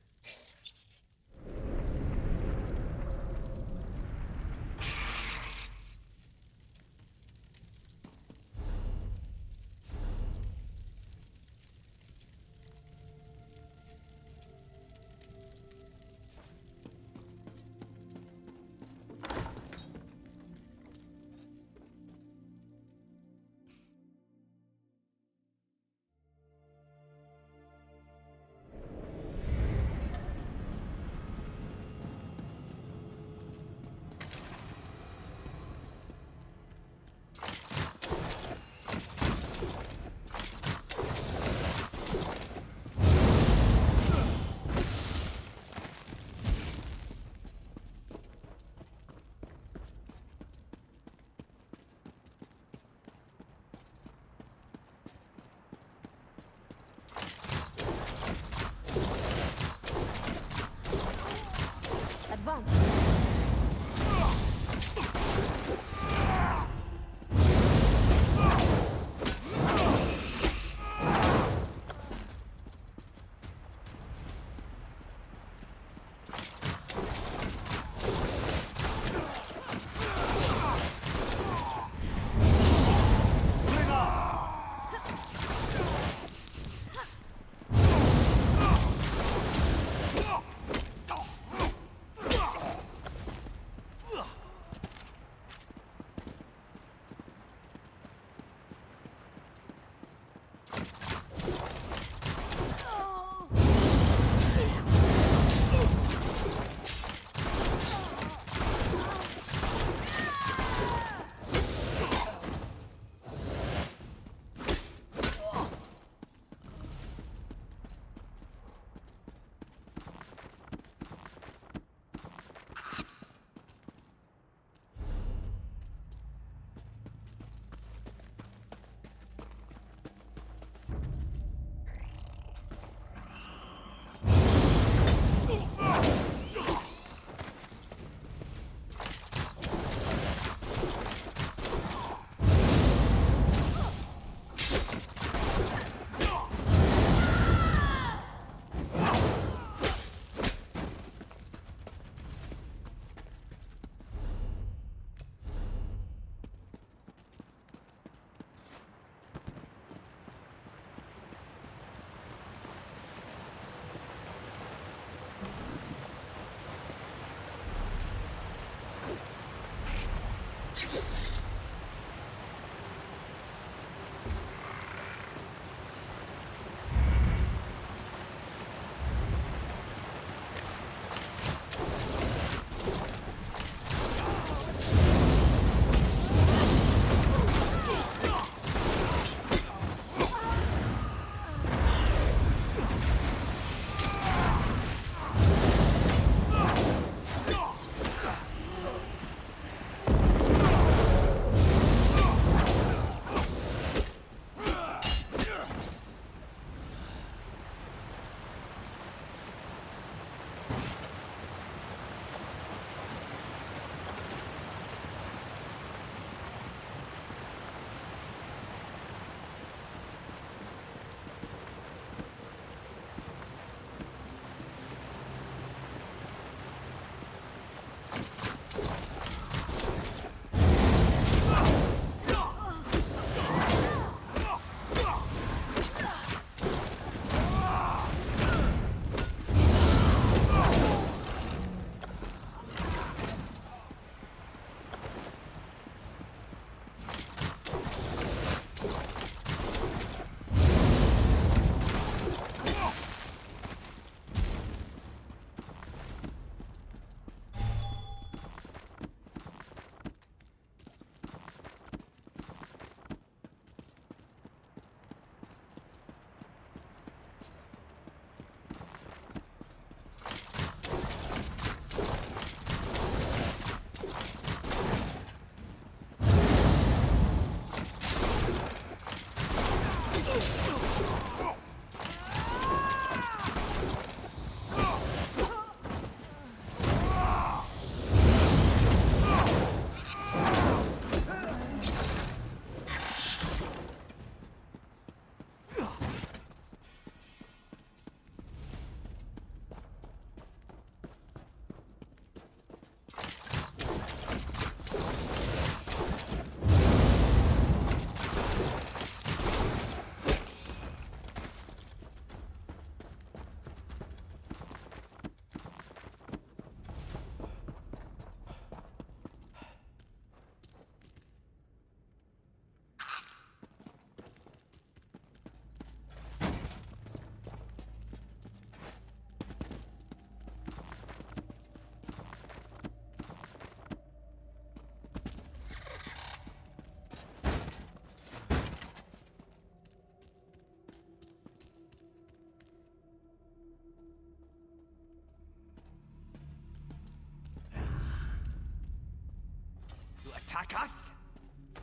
attack us?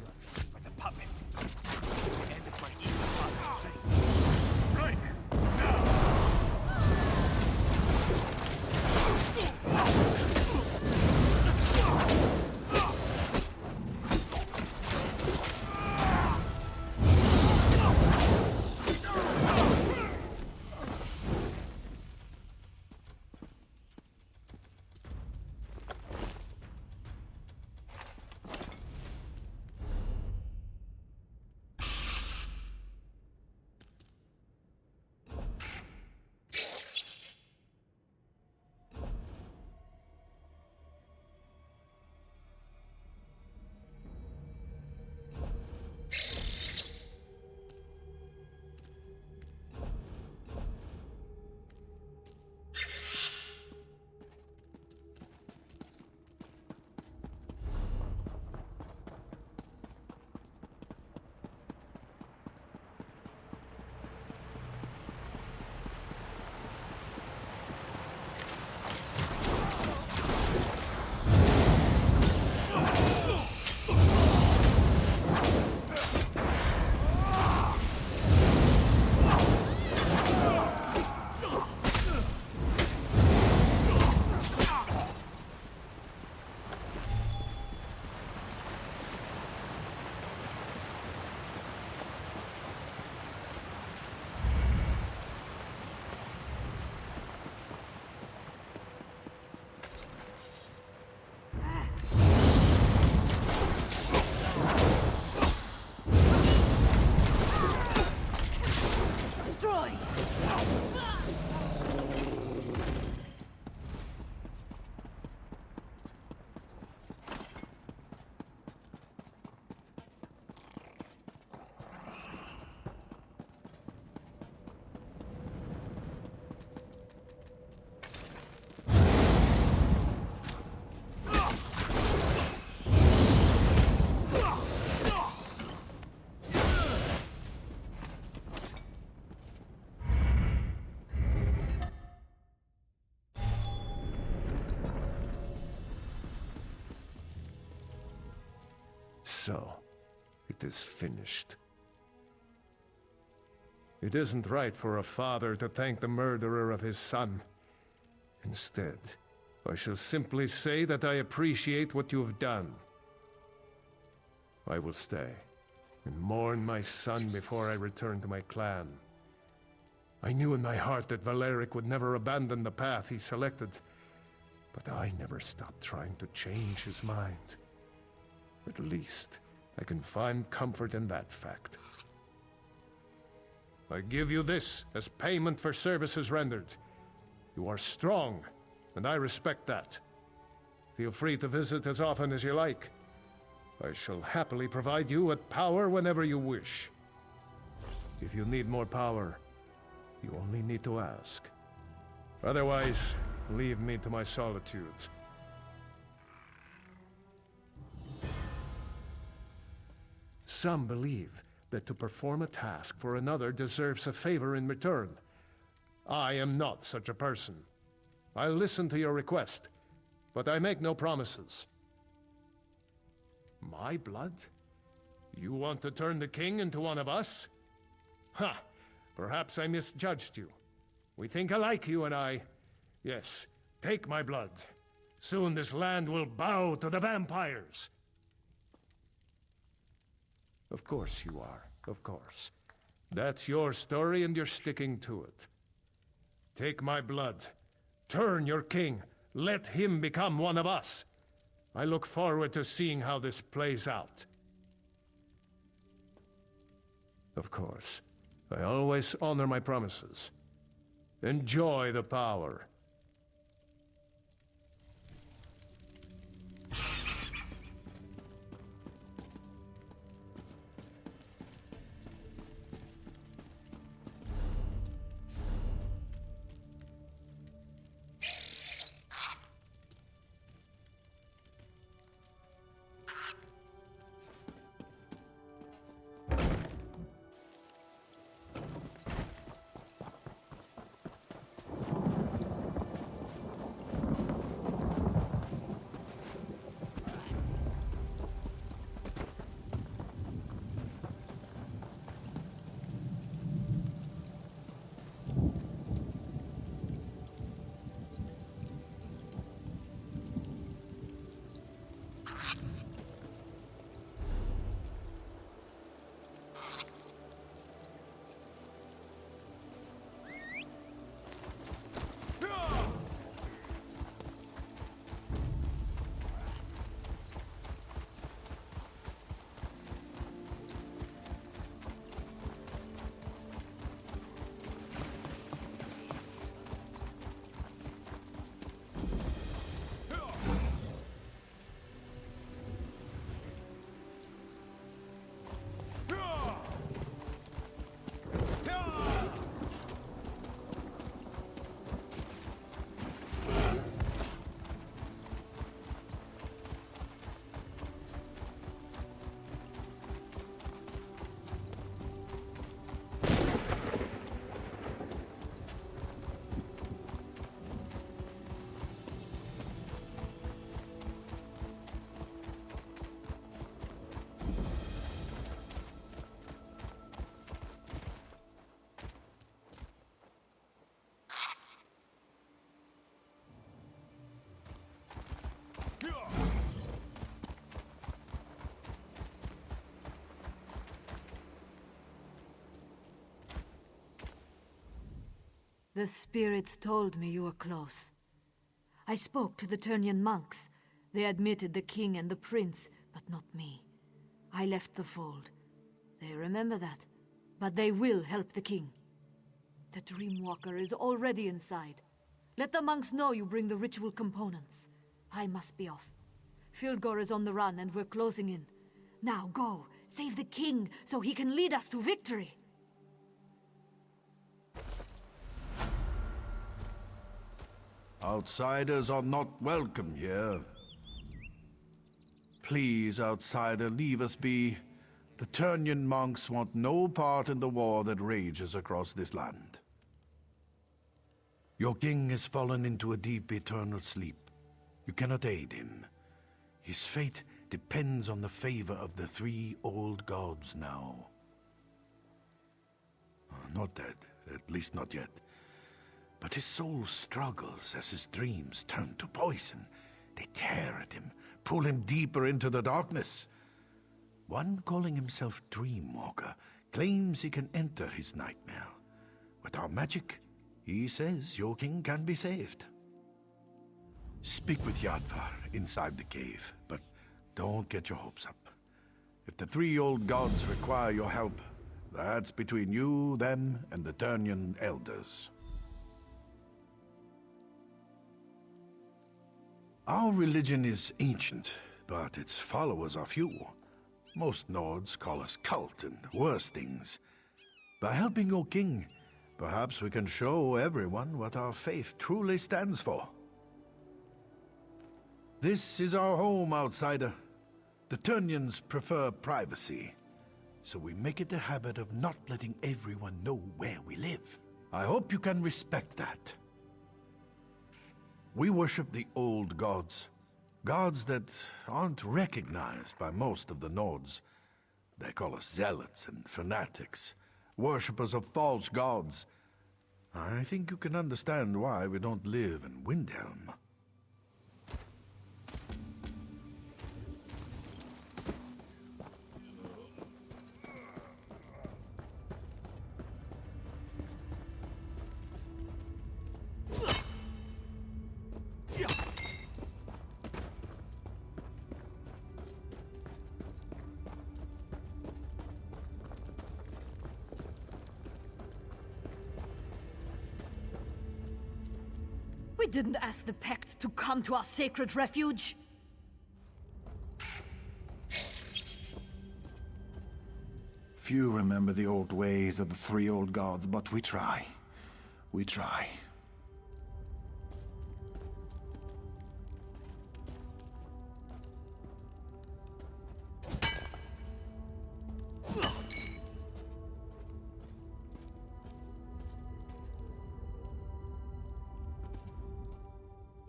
You're but a puppet. The end of my evil father's strength. Strike! So, it is finished. It isn't right for a father to thank the murderer of his son. Instead, I shall simply say that I appreciate what you have done. I will stay and mourn my son before I return to my clan. I knew in my heart that Valeric would never abandon the path he selected, but I never stopped trying to change his mind. At least, I can find comfort in that fact. I give you this as payment for services rendered. You are strong, and I respect that. Feel free to visit as often as you like. I shall happily provide you with power whenever you wish. If you need more power, you only need to ask. Otherwise, leave me to my solitude. Some believe that to perform a task for another deserves a favor in return. I am not such a person. I'll listen to your request, but I make no promises. My blood? You want to turn the king into one of us? Ha! Perhaps I misjudged you. We think alike, you and I. Yes, take my blood. Soon this land will bow to the vampires. Of course you are, of course. That's your story and you're sticking to it. Take my blood. Turn your king. Let him become one of us. I look forward to seeing how this plays out. Of course. I always honor my promises. Enjoy the power. The spirits told me you were close. I spoke to the Turnian monks. They admitted the king and the prince, but not me. I left the fold. They remember that, but they will help the king. The Dreamwalker is already inside. Let the monks know you bring the ritual components. I must be off. Filgor is on the run and we're closing in. Now go, save the king so he can lead us to victory. Outsiders are not welcome here. Please, outsider, leave us be. The Turnian monks want no part in the war that rages across this land. Your king has fallen into a deep eternal sleep. You cannot aid him. His fate depends on the favor of the three old gods now. Not dead, at least not yet. But his soul struggles as his dreams turn to poison. They tear at him, pull him deeper into the darkness. One calling himself Dreamwalker claims he can enter his nightmare. With our magic, he says your king can be saved. Speak with Yadvar inside the cave, but don't get your hopes up. If the three old gods require your help, that's between you, them, and the Turnian elders. Our religion is ancient, but its followers are few. Most Nords call us cult and worse things. By helping your king, perhaps we can show everyone what our faith truly stands for. This is our home, outsider. The Turnians prefer privacy, so we make it a habit of not letting everyone know where we live. I hope you can respect that. We worship the old gods. Gods that aren't recognized by most of the Nords. They call us zealots and fanatics, worshippers of false gods. I think you can understand why we don't live in Windhelm. We didn't ask the Pact to come to our sacred refuge. Few remember the old ways of the three old gods, but we try. We try.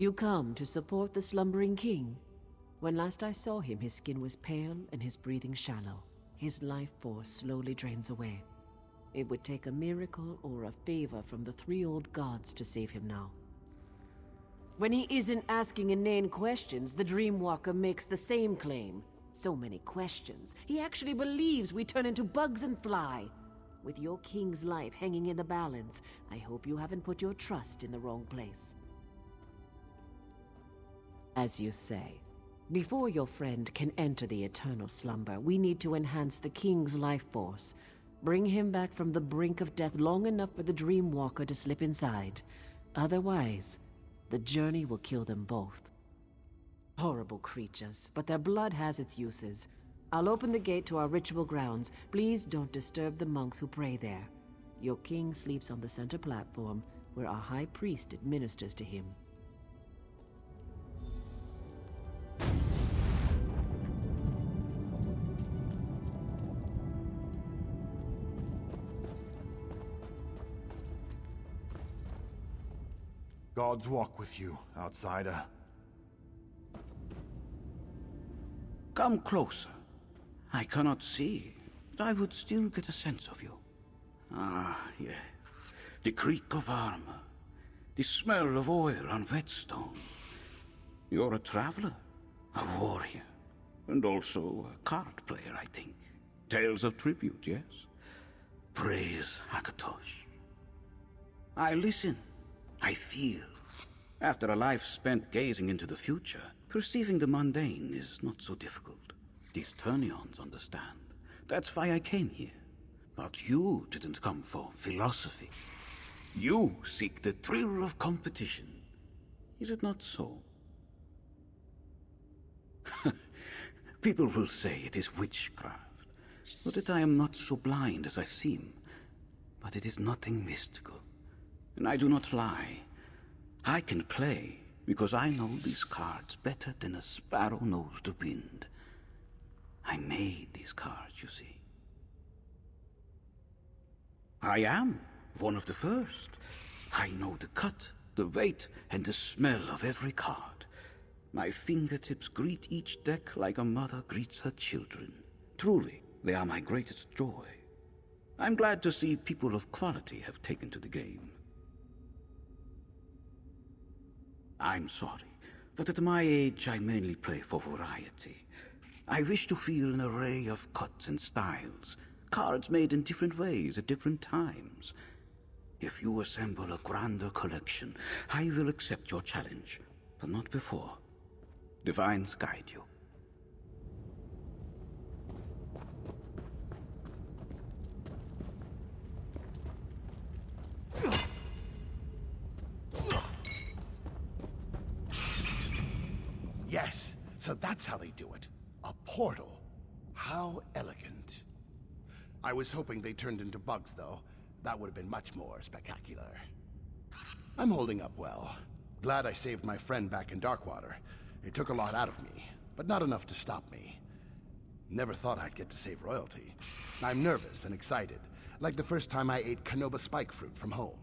You come to support the slumbering king? When last I saw him, his skin was pale and his breathing shallow. His life force slowly drains away. It would take a miracle or a favor from the three old gods to save him now. When he isn't asking inane questions, the Dreamwalker makes the same claim. So many questions. He actually believes we turn into bugs and fly. With your king's life hanging in the balance, I hope you haven't put your trust in the wrong place. As you say, before your friend can enter the eternal slumber, we need to enhance the king's life force. Bring him back from the brink of death long enough for the Dreamwalker to slip inside. Otherwise, the journey will kill them both. Horrible creatures, but their blood has its uses. I'll open the gate to our ritual grounds. Please don't disturb the monks who pray there. Your king sleeps on the center platform, where our high priest administers to him. Gods walk with you, outsider. Come closer. I cannot see, but I would still get a sense of you. Ah, yes. The creak of armor. The smell of oil on whetstone. You're a traveler, a warrior, and also a card player, I think. Tales of tribute, yes? Praise Hakatosh. I listen. I feel. After a life spent gazing into the future, perceiving the mundane is not so difficult. These Turnions understand. That's why I came here. But you didn't come for philosophy. You seek the thrill of competition. Is it not so? People will say it is witchcraft, or that I am not so blind as I seem. But it is nothing mystical, and I do not lie. I can play because I know these cards better than a sparrow knows the wind. I made these cards, you see. I am one of the first. I know the cut, the weight, and the smell of every card. My fingertips greet each deck like a mother greets her children. Truly, they are my greatest joy. I'm glad to see people of quality have taken to the game. I'm sorry, but at my age I mainly play for variety. I wish to feel an array of cuts and styles, cards made in different ways at different times. If you assemble a grander collection, I will accept your challenge, but not before. Divines guide you. Yes, so that's how they do it. A portal. How elegant. I was hoping they turned into bugs, though. That would have been much more spectacular. I'm holding up well. Glad I saved my friend back in Darkwater. It took a lot out of me, but not enough to stop me. Never thought I'd get to save royalty. I'm nervous and excited, like the first time I ate Canoba spike fruit from home.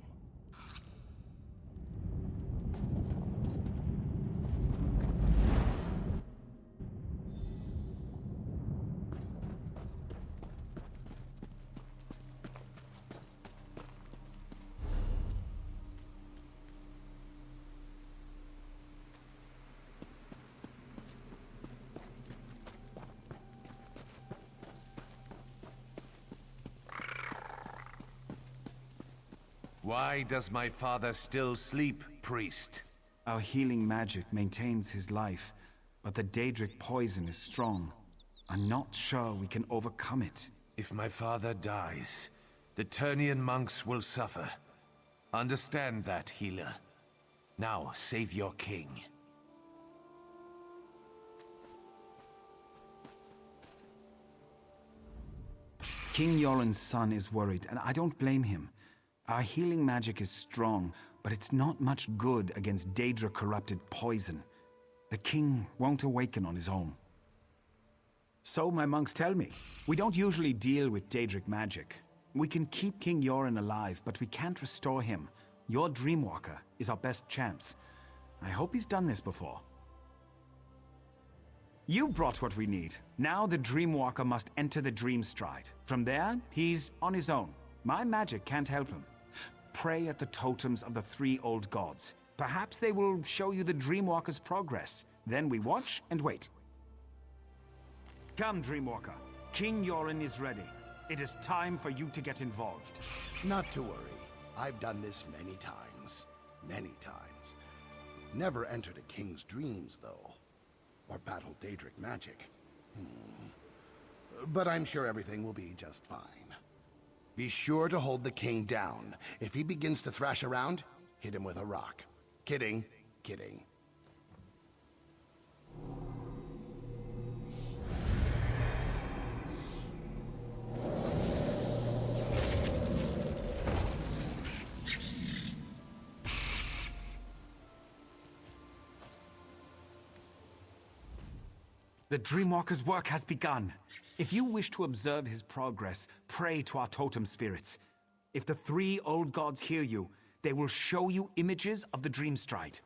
Why does my father still sleep, priest? Our healing magic maintains his life, but the Daedric poison is strong. I'm not sure we can overcome it. If my father dies, the Turnian monks will suffer. Understand that, healer. Now, save your king. King Yoren's son is worried, and I don't blame him. Our healing magic is strong, but it's not much good against Daedra-corrupted poison. The king won't awaken on his own. So my monks tell me. We don't usually deal with Daedric magic. We can keep King Yoren alive, but we can't restore him. Your Dreamwalker is our best chance. I hope he's done this before. You brought what we need. Now the Dreamwalker must enter the Dreamstride. From there, he's on his own. My magic can't help him. Pray at the totems of the three old gods. Perhaps they will show you the Dreamwalker's progress. Then we watch and wait. Come, Dreamwalker. King Yoren is ready. It is time for you to get involved. Not to worry. I've done this many times. Many times. Never entered a king's dreams, though. Or battled Daedric magic. But I'm sure everything will be just fine. Be sure to hold the king down. If he begins to thrash around, hit him with a rock. Kidding, kidding. The Dreamwalker's work has begun. If you wish to observe his progress, pray to our totem spirits. If the three old gods hear you, they will show you images of the Dreamstride.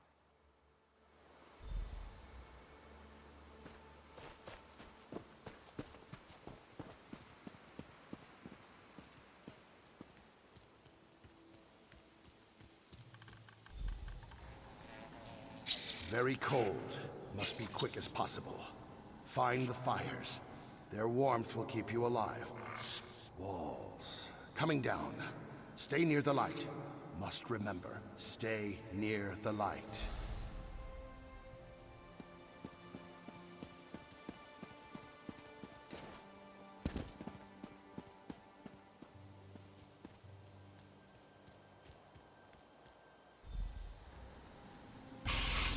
Very cold. Must be quick as possible. Find the fires. Their warmth will keep you alive. Walls. Coming down. Stay near the light. must remember, stay near the light.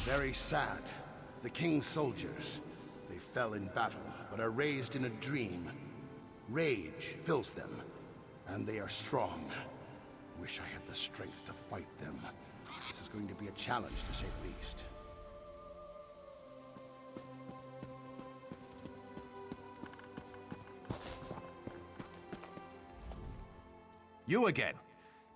Very sad. The king's soldiers. They fell in battle, but are raised in a dream. Rage fills them, and they are strong. Wish I had the strength to fight them. This is going to be a challenge, to say the least. You again.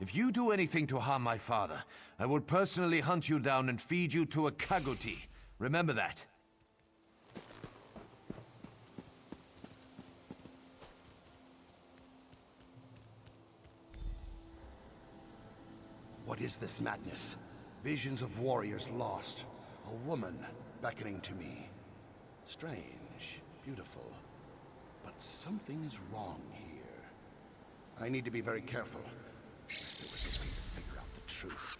If you do anything to harm my father, I will personally hunt you down and feed you to a Kaguti. Remember that. What is this madness? Visions of warriors lost. A woman beckoning to me. Strange, beautiful. But something is wrong here. I need to be very careful. There was a way to figure out the truth.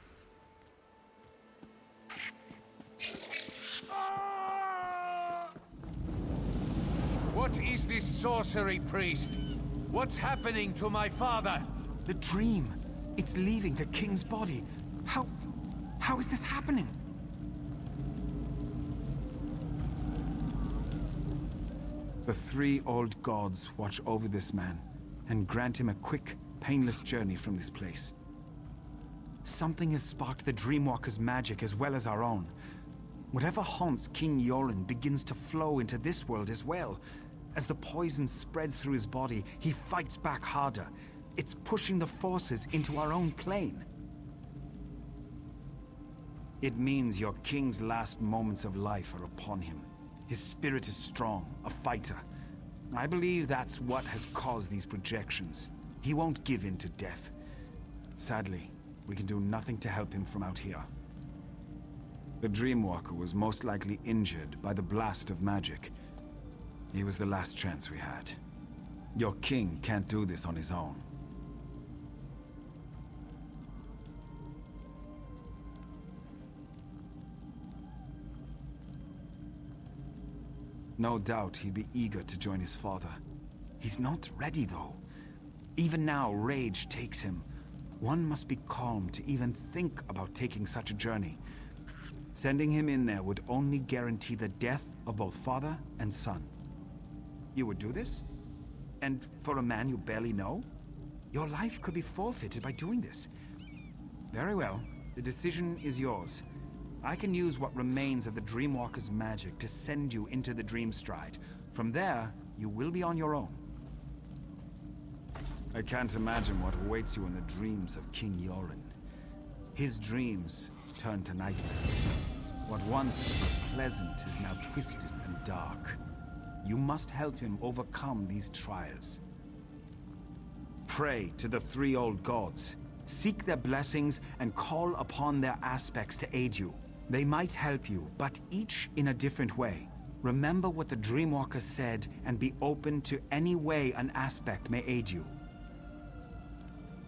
What is this sorcery, priest? What's happening to my father? The dream. It's leaving the king's body. How is this happening? The three old gods watch over this man and grant him a quick, painless journey from this place. Something has sparked the Dreamwalker's magic as well as our own. Whatever haunts King Yoren begins to flow into this world as well. As the poison spreads through his body, he fights back harder. It's pushing the forces into our own plane. It means your king's last moments of life are upon him. His spirit is strong, a fighter. I believe that's what has caused these projections. He won't give in to death. Sadly, we can do nothing to help him from out here. The Dreamwalker was most likely injured by the blast of magic. He was the last chance we had. Your king can't do this on his own. No doubt he'd be eager to join his father. He's not ready, though. Even now, rage takes him. One must be calm to even think about taking such a journey. Sending him in there would only guarantee the death of both father and son. You would do this? And for a man you barely know? Your life could be forfeited by doing this. Very well. The decision is yours. I can use what remains of the Dreamwalker's magic to send you into the Dreamstride. From there, you will be on your own. I can't imagine what awaits you in the dreams of King Yoren. His dreams turn to nightmares. What once was pleasant is now twisted and dark. You must help him overcome these trials. Pray to the three old gods. Seek their blessings and call upon their aspects to aid you. They might help you, but each in a different way. Remember what the Dreamwalker said and be open to any way an aspect may aid you.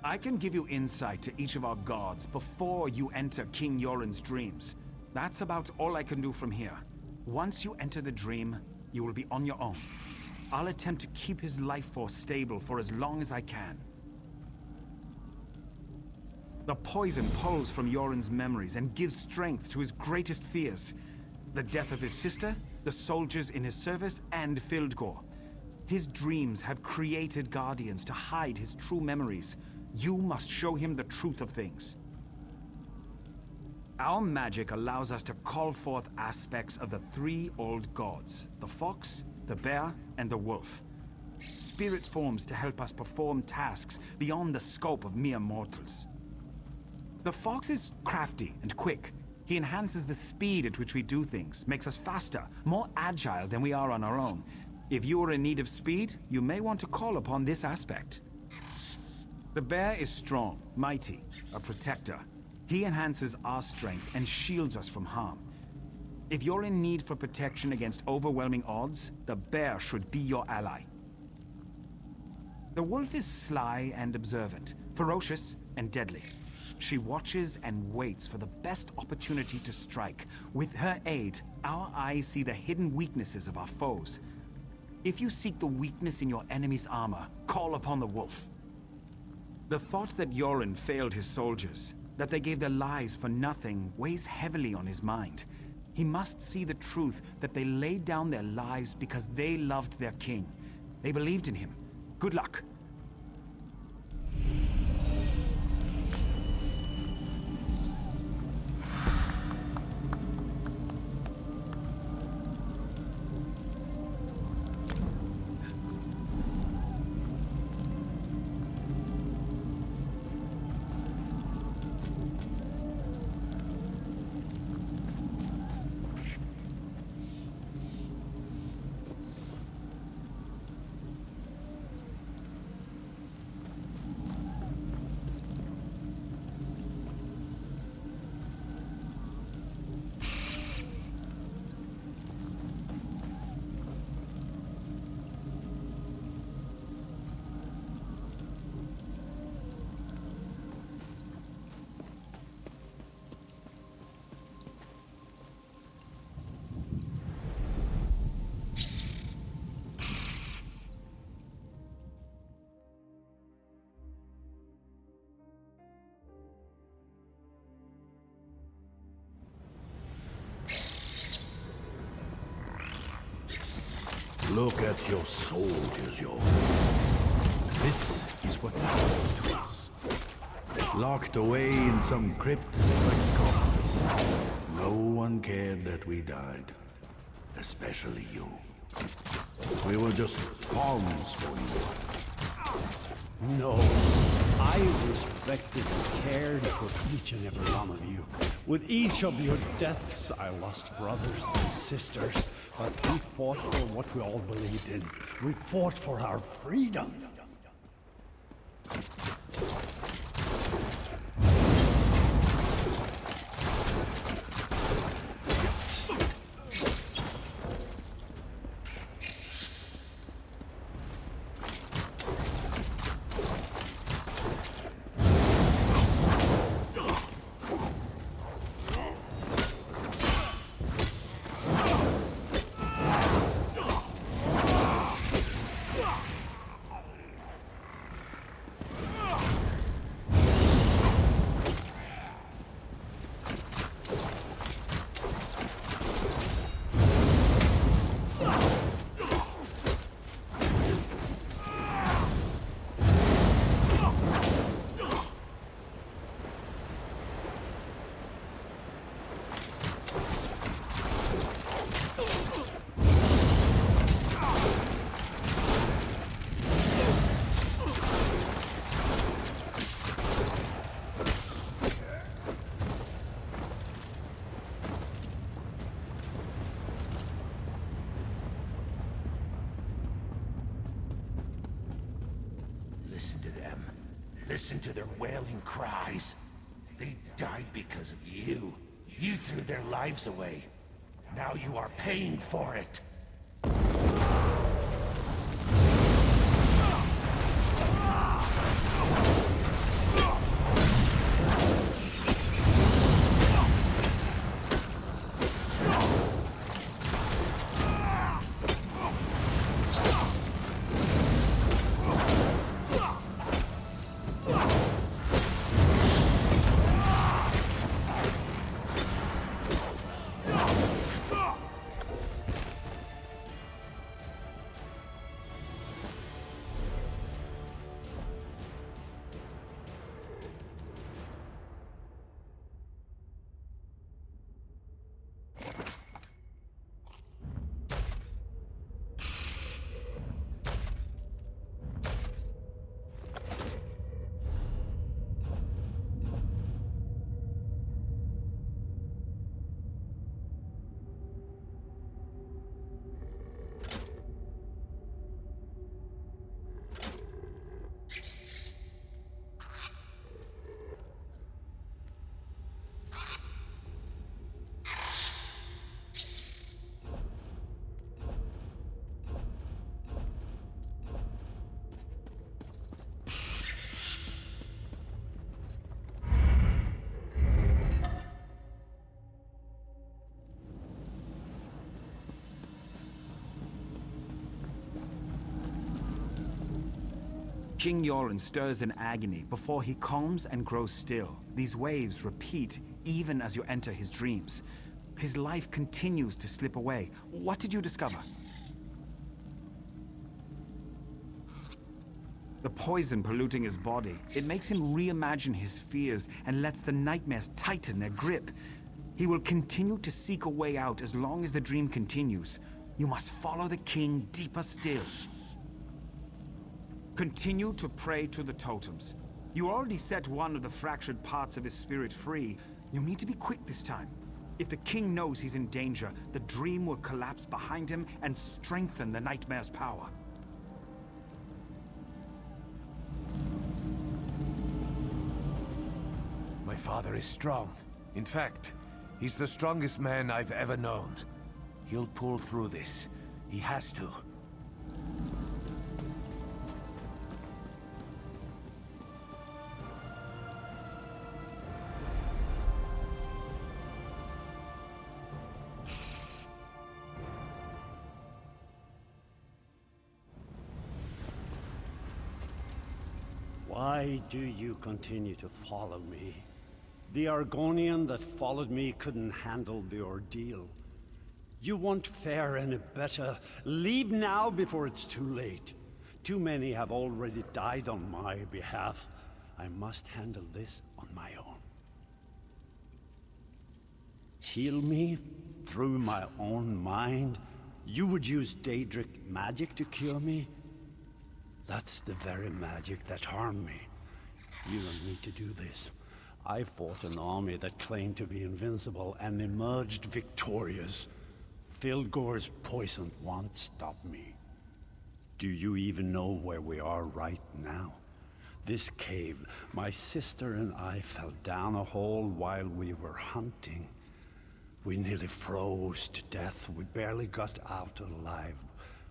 I can give you insight to each of our gods before you enter King Yoren's dreams. That's about all I can do from here. Once you enter the dream, you will be on your own. I'll attempt to keep his life force stable for as long as I can. The poison pulls from Yoren's memories and gives strength to his greatest fears. The death of his sister, the soldiers in his service, and Fildgor. His dreams have created guardians to hide his true memories. You must show him the truth of things. Our magic allows us to call forth aspects of the three old gods, the fox, the bear, and the wolf. Spirit forms to help us perform tasks beyond the scope of mere mortals. The fox is crafty and quick. He enhances the speed at which we do things, makes us faster, more agile than we are on our own. If you are in need of speed, you may want to call upon this aspect. The bear is strong, mighty, a protector. He enhances our strength and shields us from harm. If you're in need for protection against overwhelming odds, the bear should be your ally. The wolf is sly and observant, ferocious, and deadly. She watches and waits for the best opportunity to strike. With her aid, our eyes see the hidden weaknesses of our foes. If you seek the weakness in your enemy's armor, call upon the wolf. The thought that Yoren failed his soldiers, that they gave their lives for nothing, weighs heavily on his mind. He must see the truth that they laid down their lives because they loved their king. They believed in him. Good luck. Look at your soldiers, Yoren. This is what happened to us. Locked away in some crypt like coffins. No one cared that we died. Especially you. We were just pawns for you. No. I respected and cared for each and every one of you. With each of your deaths, I lost brothers and sisters. But we fought for what we all believed in. We fought for our freedom. Listen to their wailing cries. They died because of you. You threw their lives away. Now you are paying for it. King Yoren stirs in agony before he calms and grows still. These waves repeat even as you enter his dreams. His life continues to slip away. What did you discover? The poison polluting his body. It makes him reimagine his fears and lets the nightmares tighten their grip. He will continue to seek a way out as long as the dream continues. You must follow the king deeper still. Continue to pray to the totems. You already set one of the fractured parts of his spirit free. You need to be quick this time. If the king knows he's in danger, the dream will collapse behind him and strengthen the nightmare's power. My father is strong. In fact, he's the strongest man I've ever known. He'll pull through this. He has to. Why do you continue to follow me? The Argonian that followed me couldn't handle the ordeal. You won't fare any better. Leave now before it's too late. Too many have already died on my behalf. I must handle this on my own. Heal me through my own mind? You would use Daedric magic to cure me? That's the very magic that harmed me. You don't need to do this. I fought an army that claimed to be invincible and emerged victorious. Filgor's poison won't stop me. Do you even know where we are right now? This cave, my sister and I fell down a hole while we were hunting. We nearly froze to death. We barely got out alive.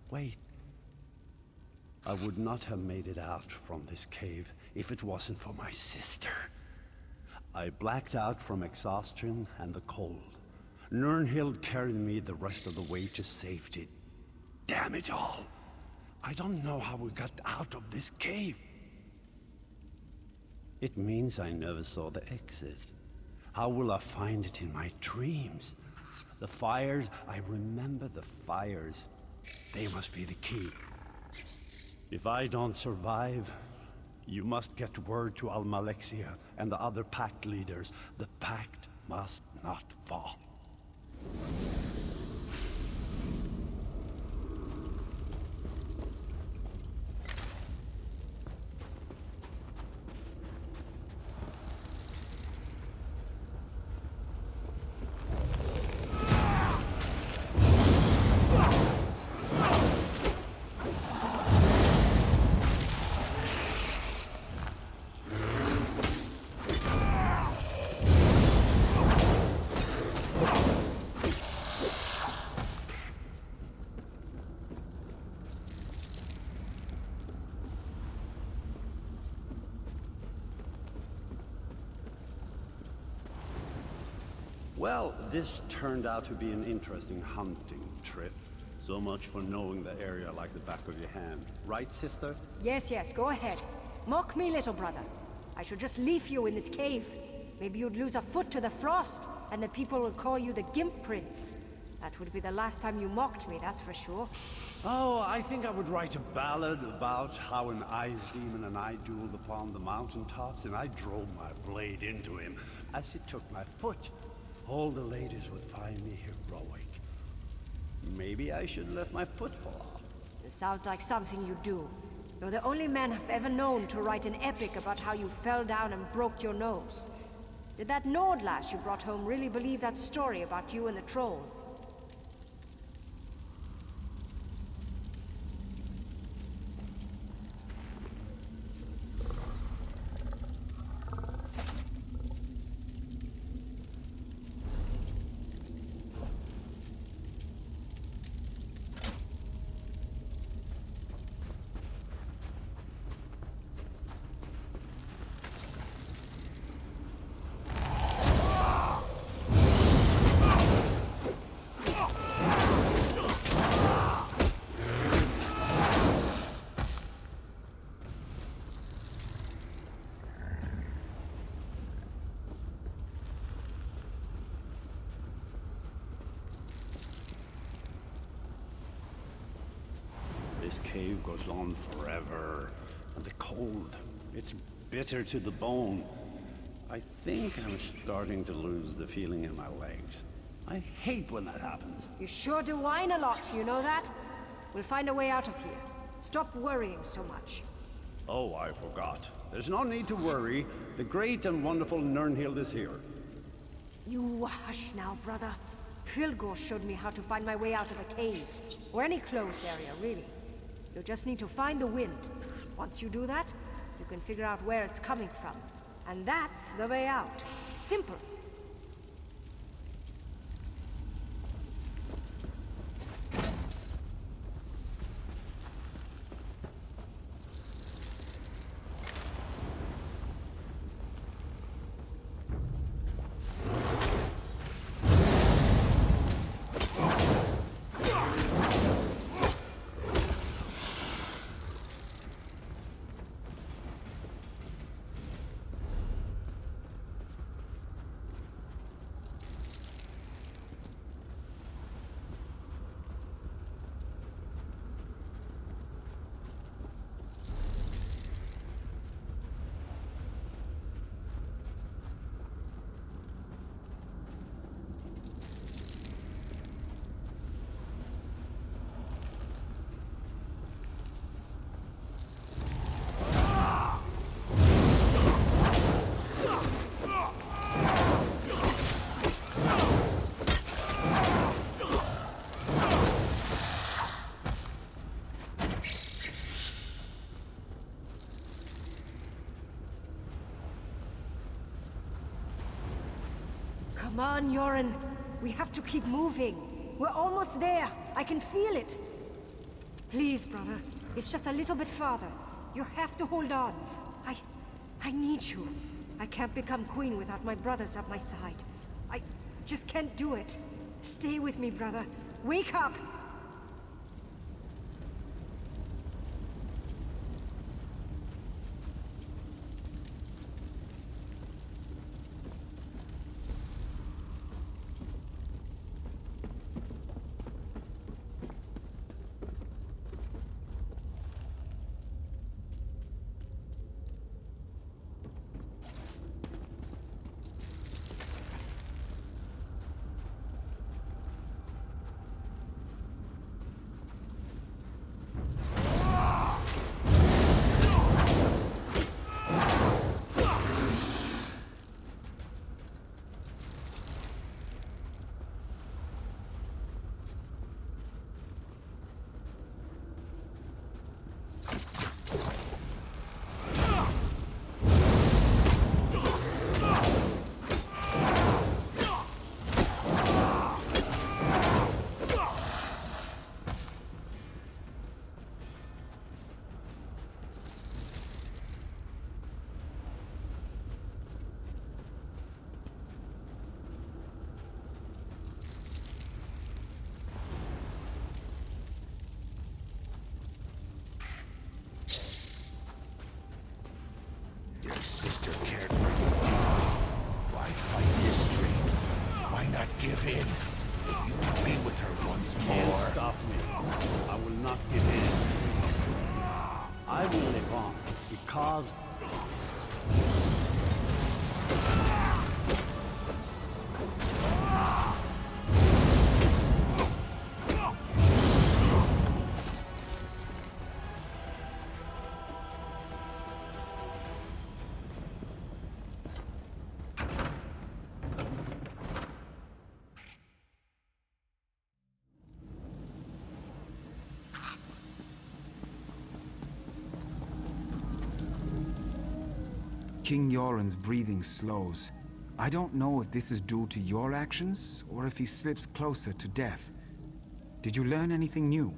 Wait. I would not have made it out from this cave if it wasn't for my sister. I blacked out from exhaustion and the cold. Nirnhild carried me the rest of the way to safety. Damn it all! I don't know how we got out of this cave. It means I never saw the exit. How will I find it in my dreams? The fires, I remember the fires. They must be the key. If I don't survive, you must get word to Almalexia and the other pact leaders. The pact must not fall. Well, this turned out to be an interesting hunting trip. So much for knowing the area like the back of your hand. Right, sister? Yes, yes, go ahead. Mock me, little brother. I should just leave you in this cave. Maybe you'd lose a foot to the frost, and the people will call you the Gimp Prince. That would be the last time you mocked me, that's for sure. Oh, I think I would write a ballad about how an ice demon and I dueled upon the mountaintops, and I drove my blade into him as he took my foot. All the ladies would find me heroic. Maybe I should let my foot fall off. This sounds like something you do. You're the only man I've ever known to write an epic about how you fell down and broke your nose. Did that Nord lass you brought home really believe that story about you and the troll? this cave goes on forever. And the cold, it's bitter to the bone. I think I'm starting to lose the feeling in my legs. I hate when that happens. You sure do whine a lot, you know that? We'll find a way out of here. Stop worrying so much. Oh, I forgot. There's no need to worry. The great and wonderful Nirnhild is here. You hush now, brother. Filgor showed me how to find my way out of the cave. Or any closed area, really. You just need to find the wind. Once you do that, you can figure out where it's coming from. And that's the way out. Simple. Come on, Yoren. We have to keep moving. We're almost there. I can feel it. Please, brother. It's just a little bit farther. You have to hold on. I need you. I can't become queen without my brothers at my side. I just can't do it. Stay with me, brother. Wake up! Your sister cared for you. Why fight this dream? Why not give in? You can be with her once more. Can't stop me. I will not give in. I will live on because of my sister. King Yoren's breathing slows. I don't know if this is due to your actions, or if he slips closer to death. Did you learn anything new?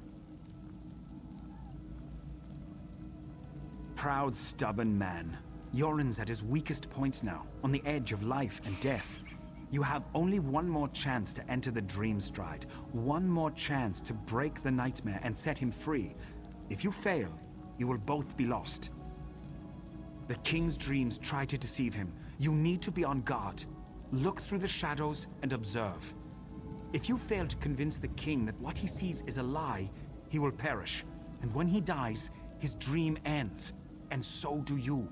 Proud, stubborn man. Yoren's at his weakest points now, on the edge of life and death. You have only one more chance to enter the Dream Stride. One more chance to break the nightmare and set him free. If you fail, you will both be lost. The King's dreams try to deceive him. You need to be on guard. Look through the shadows and observe. If you fail to convince the King that what he sees is a lie, he will perish, And when he dies, his dream ends. And so do you.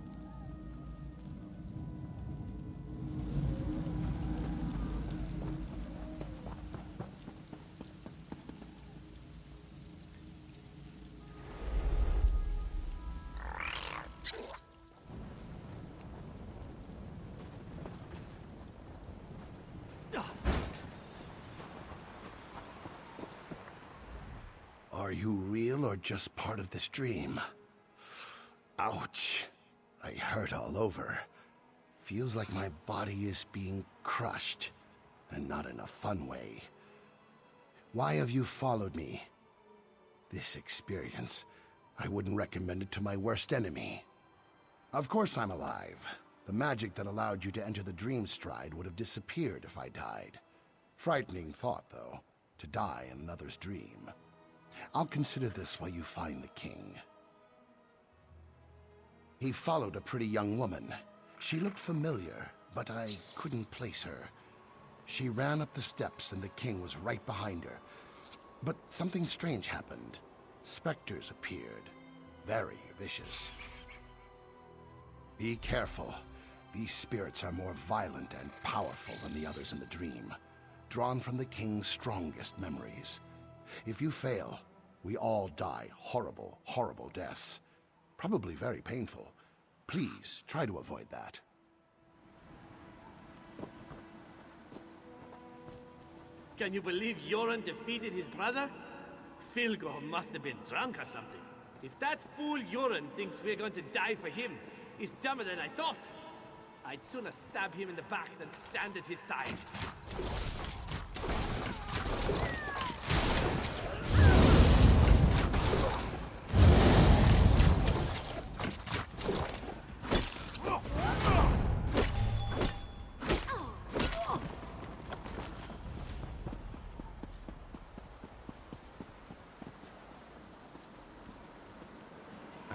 Are you real or just part of this dream? Ouch. I hurt all over. Feels like my body is being crushed, and not in a fun way. Why have you followed me? This experience, I wouldn't recommend it to my worst enemy. Of course I'm alive. The magic that allowed you to enter the dream stride would have disappeared if I died. Frightening thought, though, to die in another's dream. I'll consider this while you find the king. He followed a pretty young woman. She looked familiar, but I couldn't place her. She ran up the steps and the king was right behind her. But something strange happened. Specters appeared. Very vicious. Be careful. These spirits are more violent and powerful than the others in the dream, drawn from the king's strongest memories. If you fail, we all die horrible, horrible deaths. Probably very painful. Please, try to avoid that. Can you believe Yoren defeated his brother? Filgo must have been drunk or something. If that fool Yoren thinks we're going to die for him, he's dumber than I thought. I'd sooner stab him in the back than stand at his side.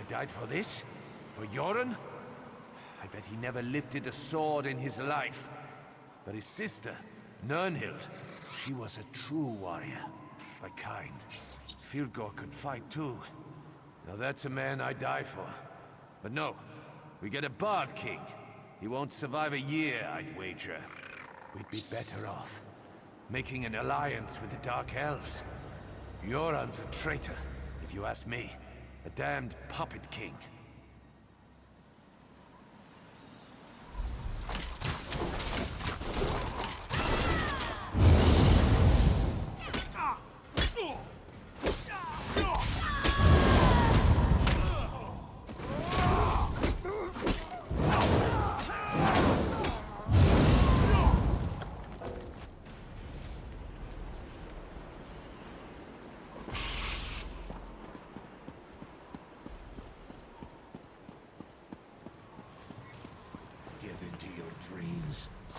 Died for this? For Yoren? I bet he never lifted a sword in his life. But his sister, Nirnhild, she was a true warrior. My kind. Filgor could fight too. Now that's a man I'd die for. But no, we get a Bard King. He won't survive a year, I'd wager. We'd be better off making an alliance with the Dark Elves. Yoren's a traitor, if you ask me. A damned puppet king.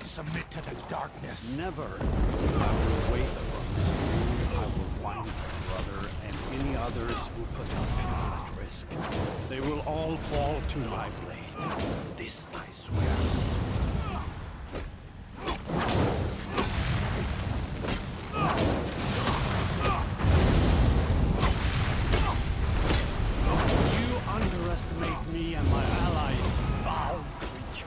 Submit to the darkness. Never. I will wait from this dream. I will find my brother and any others who put our at risk. They will all fall to my blade. This I swear. You underestimate me and my allies, foul creature.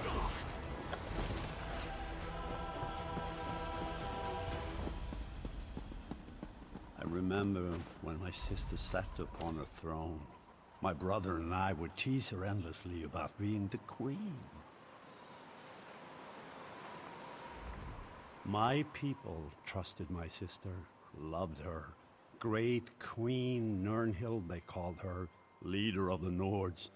I remember when my sister sat upon her throne. My brother and I would tease her endlessly about being the queen. My people trusted my sister, loved her. Great Queen Nirnhild, they called her, leader of the Nords.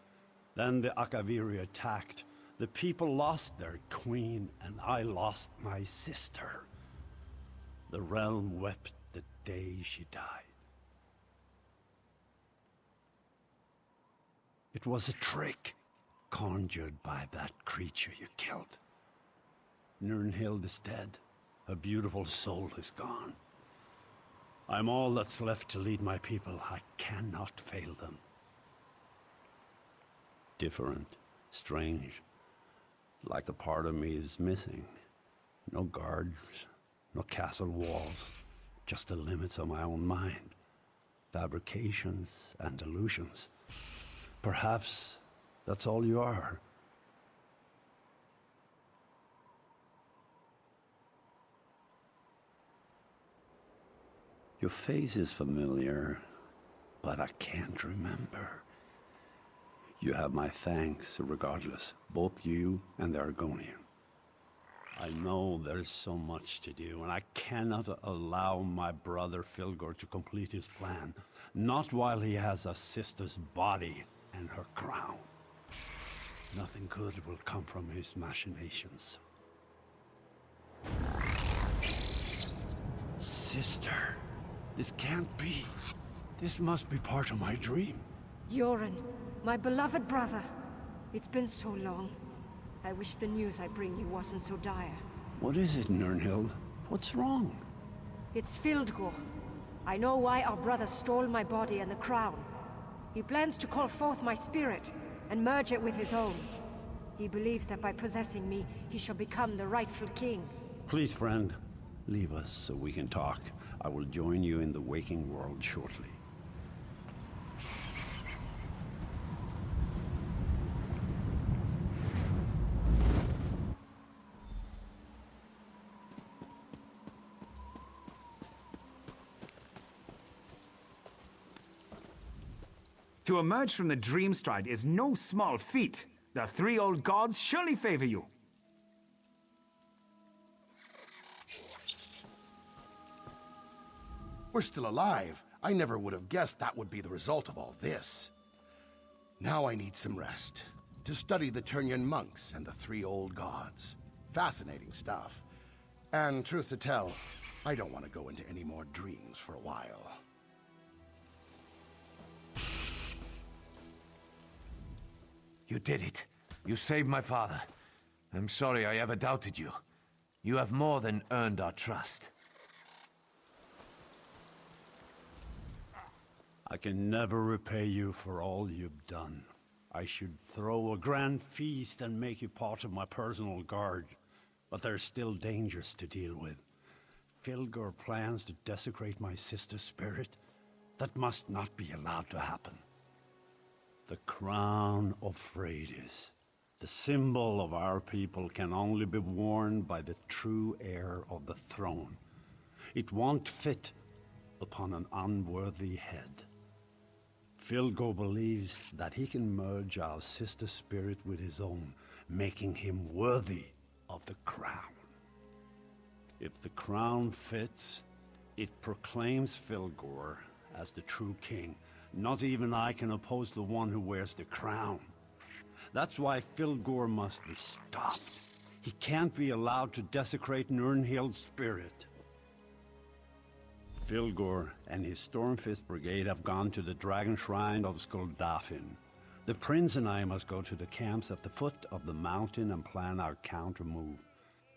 Then the Akaviri attacked. The people lost their queen, and I lost my sister. The realm wept the day she died. It was a trick conjured by that creature you killed. Nirnhild is dead. Her beautiful soul is gone. I'm all that's left to lead my people. I cannot fail them. Different, strange, like a part of me is missing. No guards, no castle walls, just the limits of my own mind. fabrications and illusions. Perhaps that's all you are. Your face is familiar, but I can't remember. You have my thanks regardless, both you and the Argonian. I know there's so much to do, and I cannot allow my brother Filgor to complete his plan. Not while he has a sister's body and her crown. Nothing good will come from his machinations. Sister, this can't be. This must be part of my dream. Yoren, my beloved brother. It's been so long. I wish the news I bring you wasn't so dire. What is it, Nirnhild? What's wrong? It's Fildgor. I know why our brother stole my body and the crown. He plans to call forth my spirit and merge it with his own. He believes that by possessing me, he shall become the rightful king. Please, friend, leave us so we can talk. I will join you in the waking world shortly. To emerge from the Dreamstride is no small feat. The three old gods surely favor you. We're still alive. I never would have guessed that would be the result of all this. Now I need some rest. To study the Turnian monks and the three old gods. Fascinating stuff. And truth to tell, I don't want to go into any more dreams for a while. You did it. You saved my father. I'm sorry I ever doubted you. You have more than earned our trust. I can never repay you for all you've done. I should throw a grand feast and make you part of my personal guard. But there's still dangers to deal with. Filgor plans to desecrate my sister's spirit. That must not be allowed to happen. The crown of Freydis, the symbol of our people, can only be worn by the true heir of the throne. It won't fit upon an unworthy head. Filgor believes that he can merge our sister's spirit with his own, making him worthy of the crown. If the crown fits, it proclaims Filgor as the true king. Not even I can oppose the one who wears the crown. That's why Filgor must be stopped. He can't be allowed to desecrate Nirnhild's spirit. Filgor and his Stormfist Brigade have gone to the Dragon Shrine of Skuldafn. The prince and I must go to the camps at the foot of the mountain and plan our counter move.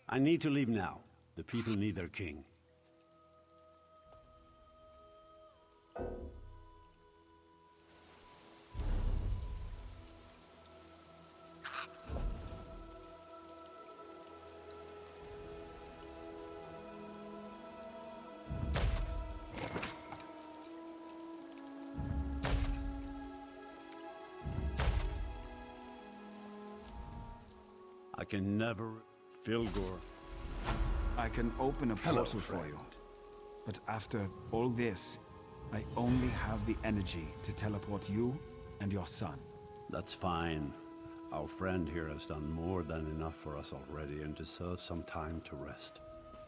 I need to leave now. The people need their king. I can never... Filgor. I can open a portal for you. But after all this, I only have the energy to teleport you and your son. That's fine. Our friend here has done more than enough for us already and deserves some time to rest.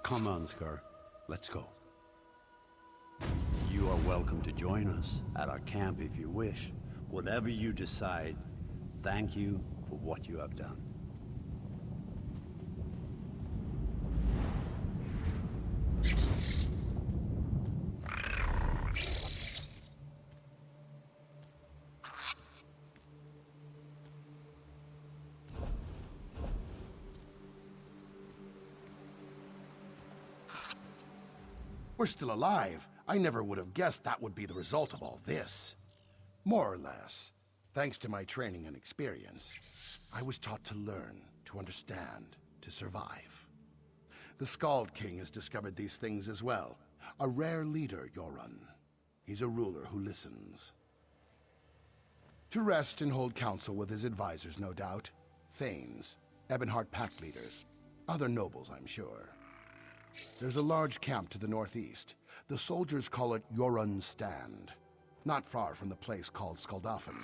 Come on, Skar. Let's go. You are welcome to join us at our camp if you wish. Whatever you decide, thank you for what you have done. We're still alive. I never would have guessed that would be the result of all this. More or less, thanks to my training and experience, I was taught to learn, to understand, to survive. The Skald King has discovered these things as well. A rare leader, Yoren. He's a ruler who listens. To rest and hold council with his advisors, no doubt. Thanes, Ebonheart pack leaders, other nobles, I'm sure. There's a large camp to the northeast. The soldiers call it Yorun's Stand, not far from the place called Skuldafen.